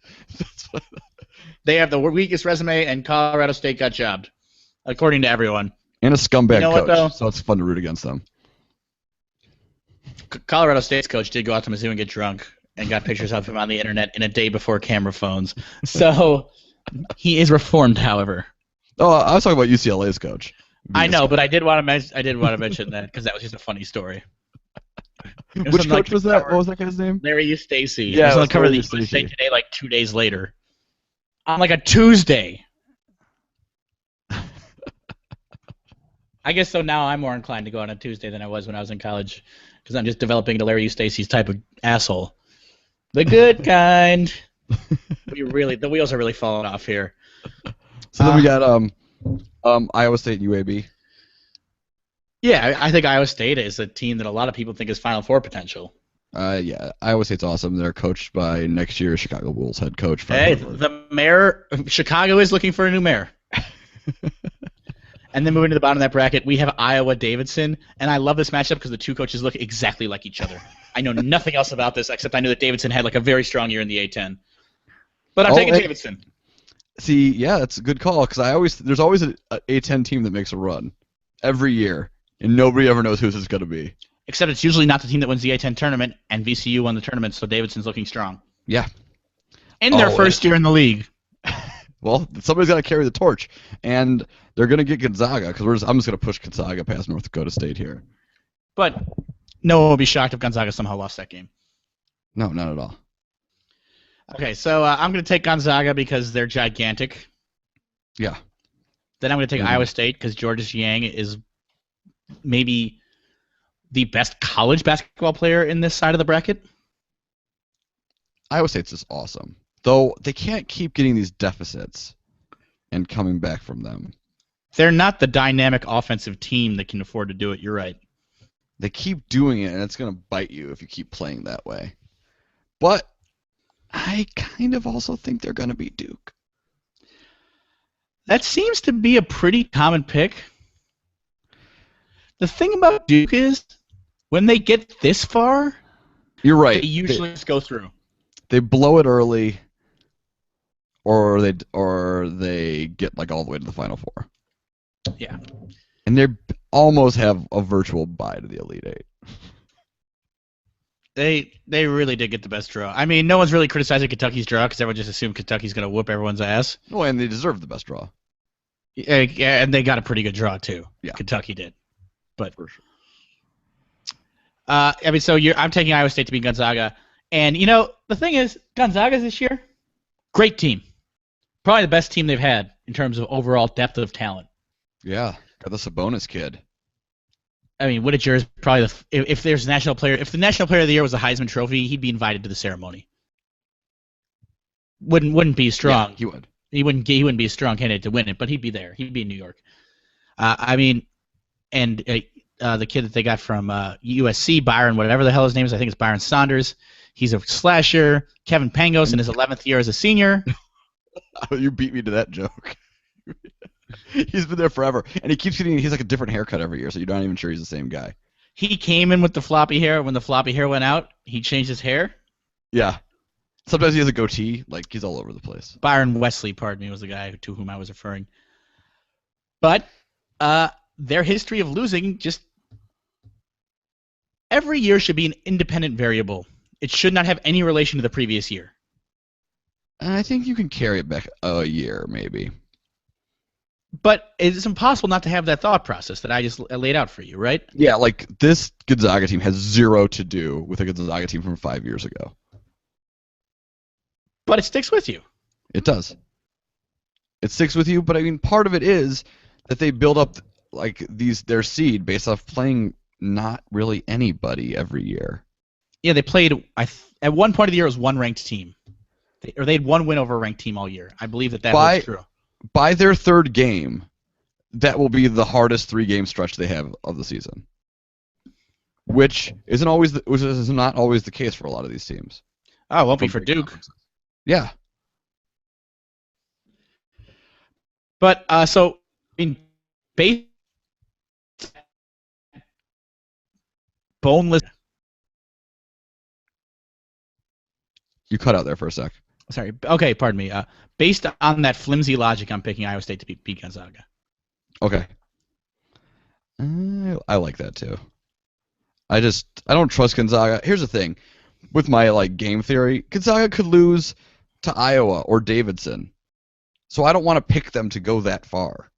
Speaker 3: They have the weakest resume, and Colorado State got jobbed, according to everyone.
Speaker 2: And a scumbag
Speaker 3: coach,
Speaker 2: so it's fun to root against them.
Speaker 3: Colorado State's coach did go out to Mizzou and get drunk and got pictures of him on the internet in a day before camera phones. So he is reformed, however.
Speaker 2: Oh, I was talking about UCLA's coach.
Speaker 3: I know, but I did want to mention that because that was just a funny story.
Speaker 2: Which coach was that? What was that guy's name?
Speaker 3: Larry Eustace.
Speaker 2: Yeah,
Speaker 3: it was on the cover of the USA Today like 2 days later. On like a Tuesday. I guess so now I'm more inclined to go on a Tuesday than I was when I was in college because I'm just developing into Larry Eustace's type of asshole. The good kind. The wheels are really falling off here.
Speaker 2: So then we got Iowa State and UAB.
Speaker 3: Yeah, I think Iowa State is a team that a lot of people think is Final Four potential.
Speaker 2: Yeah, Iowa State's awesome. They're coached by next year's Chicago Bulls head coach.
Speaker 3: Hey, the mayor, Chicago is looking for a new mayor. And then moving to the bottom of that bracket, we have Iowa Davidson, and I love this matchup because the two coaches look exactly like each other. I know nothing else about this except I knew that Davidson had like a very strong year in the A10. But I'm taking Davidson.
Speaker 2: See, yeah, that's a good call because there's always an A10 team that makes a run every year, and nobody ever knows who this is going to be.
Speaker 3: Except it's usually not the team that wins the A10 tournament, and VCU won the tournament, so Davidson's looking strong.
Speaker 2: Yeah.
Speaker 3: In their first year in the league.
Speaker 2: Well, somebody's got to carry the torch, and they're going to get Gonzaga because I'm just going to push Gonzaga past North Dakota State here.
Speaker 3: But no one will be shocked if Gonzaga somehow lost that game.
Speaker 2: No, not at all.
Speaker 3: Okay, so I'm going to take Gonzaga because they're gigantic.
Speaker 2: Yeah.
Speaker 3: Then I'm going to take Iowa State because Georges Yang is maybe the best college basketball player in this side of the bracket.
Speaker 2: Iowa State's just awesome. Though they can't keep getting these deficits and coming back from them.
Speaker 3: They're not the dynamic offensive team that can afford to do it. You're right.
Speaker 2: They keep doing it, and it's going to bite you if you keep playing that way. But I kind of also think they're going to beat Duke.
Speaker 3: That seems to be a pretty common pick. The thing about Duke is, when they get this far,
Speaker 2: you're right.
Speaker 3: They usually just go through.
Speaker 2: They blow it early, or they get like all the way to the Final Four.
Speaker 3: Yeah.
Speaker 2: And they almost have a virtual bye to the Elite Eight.
Speaker 3: They really did get the best draw. I mean, no one's really criticizing Kentucky's draw because everyone just assumed Kentucky's going to whoop everyone's ass.
Speaker 2: Oh, and they deserve the best draw.
Speaker 3: Yeah, and they got a pretty good draw too.
Speaker 2: Yeah.
Speaker 3: Kentucky did. But
Speaker 2: for sure.
Speaker 3: I mean, so I'm taking Iowa State to beat Gonzaga. And, you know, the thing is, Gonzaga this year, great team. Probably the best team they've had in terms of overall depth of talent.
Speaker 2: Yeah, got the Sabonis kid.
Speaker 3: I mean, Whittaker is probably if there's a national player, if the national player of the year was a Heisman Trophy, he'd be invited to the ceremony. Wouldn't be strong.
Speaker 2: Yeah, he would.
Speaker 3: He wouldn't be a strong candidate to win it, but he'd be there. He'd be in New York. I mean, and the kid that they got from USC, Byron, whatever the hell his name is, I think it's Byron Saunders. He's a slasher. Kevin Pangos in his 11th year as a senior.
Speaker 2: You beat me to that joke. He's been there forever, and he's like a different haircut every year, so you're not even sure he's the same guy.
Speaker 3: He came in with the floppy hair. When the floppy hair went out, he changed his hair.
Speaker 2: Yeah. Sometimes he has a goatee. Like, he's all over the place.
Speaker 3: Byron Wesley, pardon me, was the guy to whom I was referring. But their history of losing just every year should be an independent variable. It should not have any relation to the previous year.
Speaker 2: And I think you can carry it back a year, maybe.
Speaker 3: But it's impossible not to have that thought process that I just laid out for you, right?
Speaker 2: Yeah, like this Gonzaga team has zero to do with a Gonzaga team from 5 years ago.
Speaker 3: But it sticks with you.
Speaker 2: It does. It sticks with you, but I mean, part of it is that they build up like their seed based off playing not really anybody every year.
Speaker 3: Yeah, they played. At one point of the year, it was one ranked team, they had one win over a ranked team all year. I believe that was true.
Speaker 2: By their third game, that will be the hardest 3-game stretch they have of the season, which is not always the case for a lot of these teams.
Speaker 3: Oh, it won't be for Duke.
Speaker 2: Yeah.
Speaker 3: But so in base boneless.
Speaker 2: You cut out there for a sec.
Speaker 3: Sorry. Okay, pardon me. Based on that flimsy logic, I'm picking Iowa State to beat Gonzaga.
Speaker 2: Okay. I like that too. I don't trust Gonzaga. Here's the thing, with my game theory, Gonzaga could lose to Iowa or Davidson, so I don't want to pick them to go that far.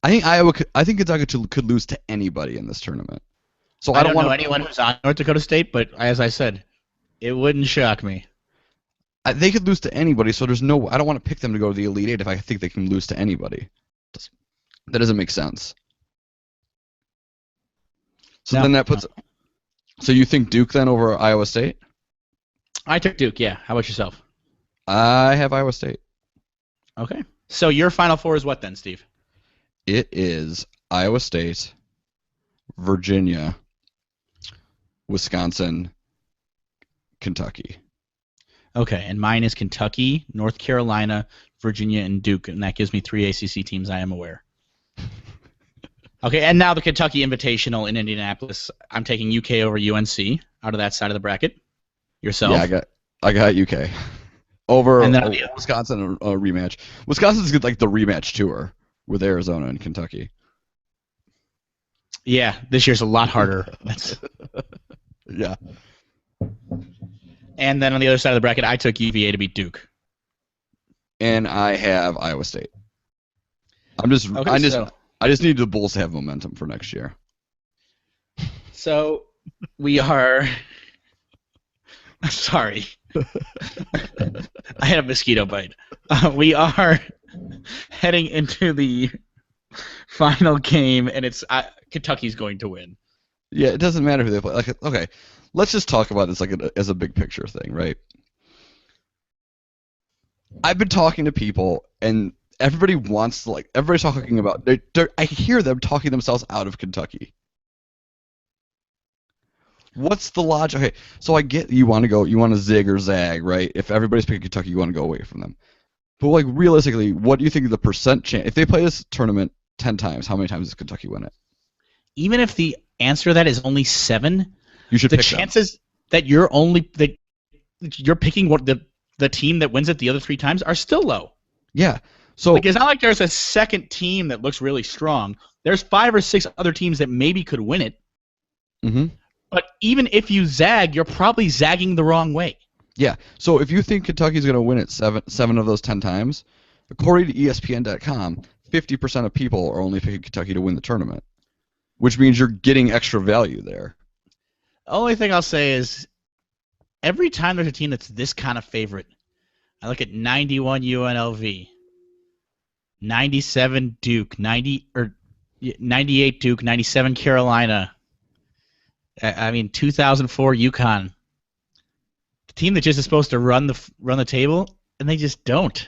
Speaker 2: I think Gonzaga could lose to anybody in this tournament. So I don't know
Speaker 3: anyone who's on North Dakota State, but as I said, it wouldn't shock me.
Speaker 2: They could lose to anybody, so I don't want to pick them to go to the Elite Eight if I think they can lose to anybody. That doesn't make sense. So then that puts. So you think Duke then over Iowa State?
Speaker 3: I took Duke. Yeah. How about yourself?
Speaker 2: I have Iowa State.
Speaker 3: Okay. So your Final Four is what then, Steve?
Speaker 2: It is Iowa State, Virginia, Wisconsin, Kentucky.
Speaker 3: Okay, and mine is Kentucky, North Carolina, Virginia, and Duke, and that gives me 3 ACC teams I am aware. Okay, and now the Kentucky Invitational in Indianapolis. I'm taking UK over UNC out of that side of the bracket. Yourself?
Speaker 2: Yeah, I got UK over
Speaker 3: And then
Speaker 2: Wisconsin a rematch. Wisconsin's like the rematch tour with Arizona and Kentucky.
Speaker 3: Yeah, this year's a lot harder.
Speaker 2: Yeah.
Speaker 3: And then on the other side of the bracket, I took UVA to beat Duke.
Speaker 2: And I have Iowa State. I just need the Bulls to have momentum for next year.
Speaker 3: So we are. Sorry, I had a mosquito bite. We are heading into the final game, and it's Kentucky's going to win.
Speaker 2: Yeah, it doesn't matter who they play. Like, okay, let's just talk about this like as a big picture thing, right? I've been talking to people, and everybody wants to everybody's talking about. I hear them talking themselves out of Kentucky. What's the logic? Okay, so I get you want to zig or zag, right? If everybody's picking Kentucky, you want to go away from them. But like realistically, what do you think the percent chance if they play this tournament 10 times? How many times does Kentucky win it?
Speaker 3: Even if the answer to that is only 7,
Speaker 2: you should.
Speaker 3: The
Speaker 2: pick
Speaker 3: chances
Speaker 2: them.
Speaker 3: that you're picking what the team that wins it the other 3 times are still low.
Speaker 2: Yeah. So
Speaker 3: it's not like there's a second team that looks really strong. There's 5 or 6 other teams that maybe could win it.
Speaker 2: Mm-hmm.
Speaker 3: But even if you zag, you're probably zagging the wrong way.
Speaker 2: Yeah. So if you think Kentucky's going to win it 7 of those 10 times, according to ESPN.com, 50% of people are only picking Kentucky to win the tournament, which means you're getting extra value there.
Speaker 3: The only thing I'll say is every time there's a team that's this kind of favorite, I look at 91 UNLV, 97 Duke, 98 Duke, 97 Carolina. 2004 UConn, the team that just is supposed to run the table, and they just don't,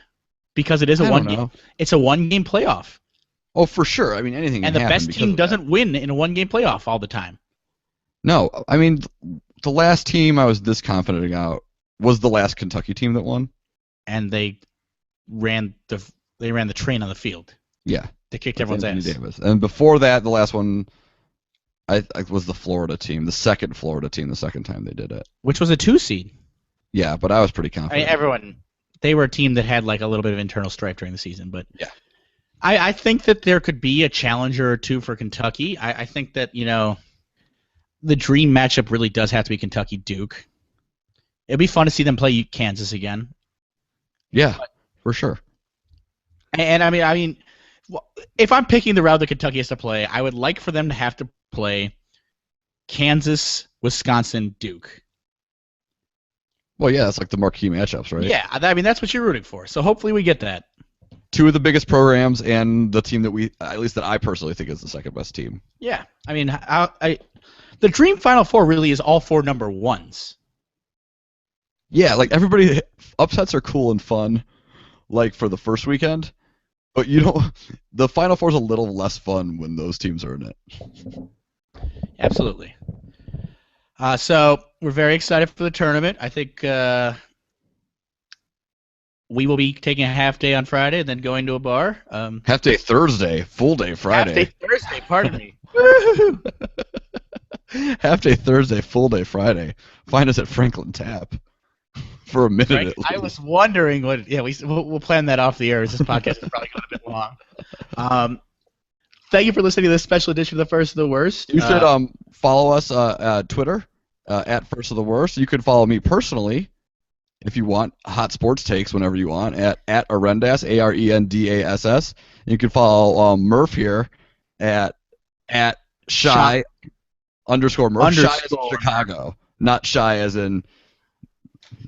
Speaker 3: because it is a one game. It's a 1-game playoff.
Speaker 2: Oh, for sure. I mean, anything.
Speaker 3: And the best team doesn't win in a 1-game playoff all the time.
Speaker 2: No, I mean, the last team I was this confident about was the last Kentucky team that won.
Speaker 3: And they ran the train on the field.
Speaker 2: Yeah,
Speaker 3: they kicked everyone's ass.
Speaker 2: Davis. And before that, the last one. I was the Florida team, the second Florida team, the second time they did it.
Speaker 3: Which was a 2 seed.
Speaker 2: Yeah, but I was pretty confident.
Speaker 3: They were a team that had like a little bit of internal strife during the season, but
Speaker 2: yeah,
Speaker 3: I think that there could be a challenger or 2 for Kentucky. I think that the dream matchup really does have to be Kentucky-Duke. It'd be fun to see them play Kansas again.
Speaker 2: Yeah, for sure.
Speaker 3: And I mean, if I'm picking the route that Kentucky has to play, I would like for them to have to play Kansas, Wisconsin, Duke.
Speaker 2: Well, yeah, that's like the marquee matchups, right?
Speaker 3: Yeah, I mean, that's what you're rooting for. So hopefully we get that.
Speaker 2: 2 of the biggest programs and the team that I personally think is the second best team.
Speaker 3: Yeah, I mean, the dream Final Four really is all 4 number 1s.
Speaker 2: Yeah, like everybody, upsets are cool and fun, like for the first weekend. But the Final Four is a little less fun when those teams are in it.
Speaker 3: Absolutely. So we're very excited for the tournament. I think we will be taking a half day on Friday and then going to a bar.
Speaker 2: Half day Thursday, full day Friday.
Speaker 3: Half day Thursday, pardon me.
Speaker 2: Half day Thursday, full day Friday. Find us at Franklin Tap. For a minute at least.
Speaker 3: I was wondering what. Yeah, we'll plan that off the air. This podcast is probably going a bit long. Thank you for listening to this special edition of the First of the Worst.
Speaker 2: You should follow us Twitter at First of the Worst. You can follow me personally if you want hot sports takes whenever you want at Arendas Arendass. You can follow Murph here at shy _Murph. Shy as in Chicago, not shy as in.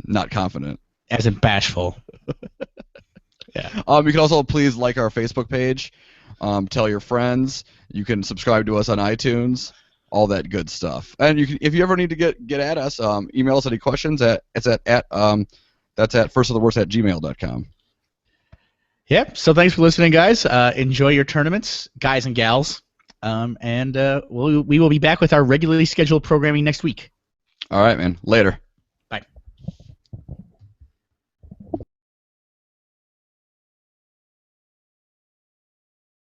Speaker 2: Not confident.
Speaker 3: As in bashful.
Speaker 2: Yeah. You can also please like our Facebook page. Tell your friends. You can subscribe to us on iTunes. All that good stuff. And if you ever need to get at us, email us any questions that's at firstoftheworst@gmail.com.
Speaker 3: Yep. So thanks for listening, guys. Enjoy your tournaments, guys and gals. And we will be back with our regularly scheduled programming next week.
Speaker 2: All right, man. Later.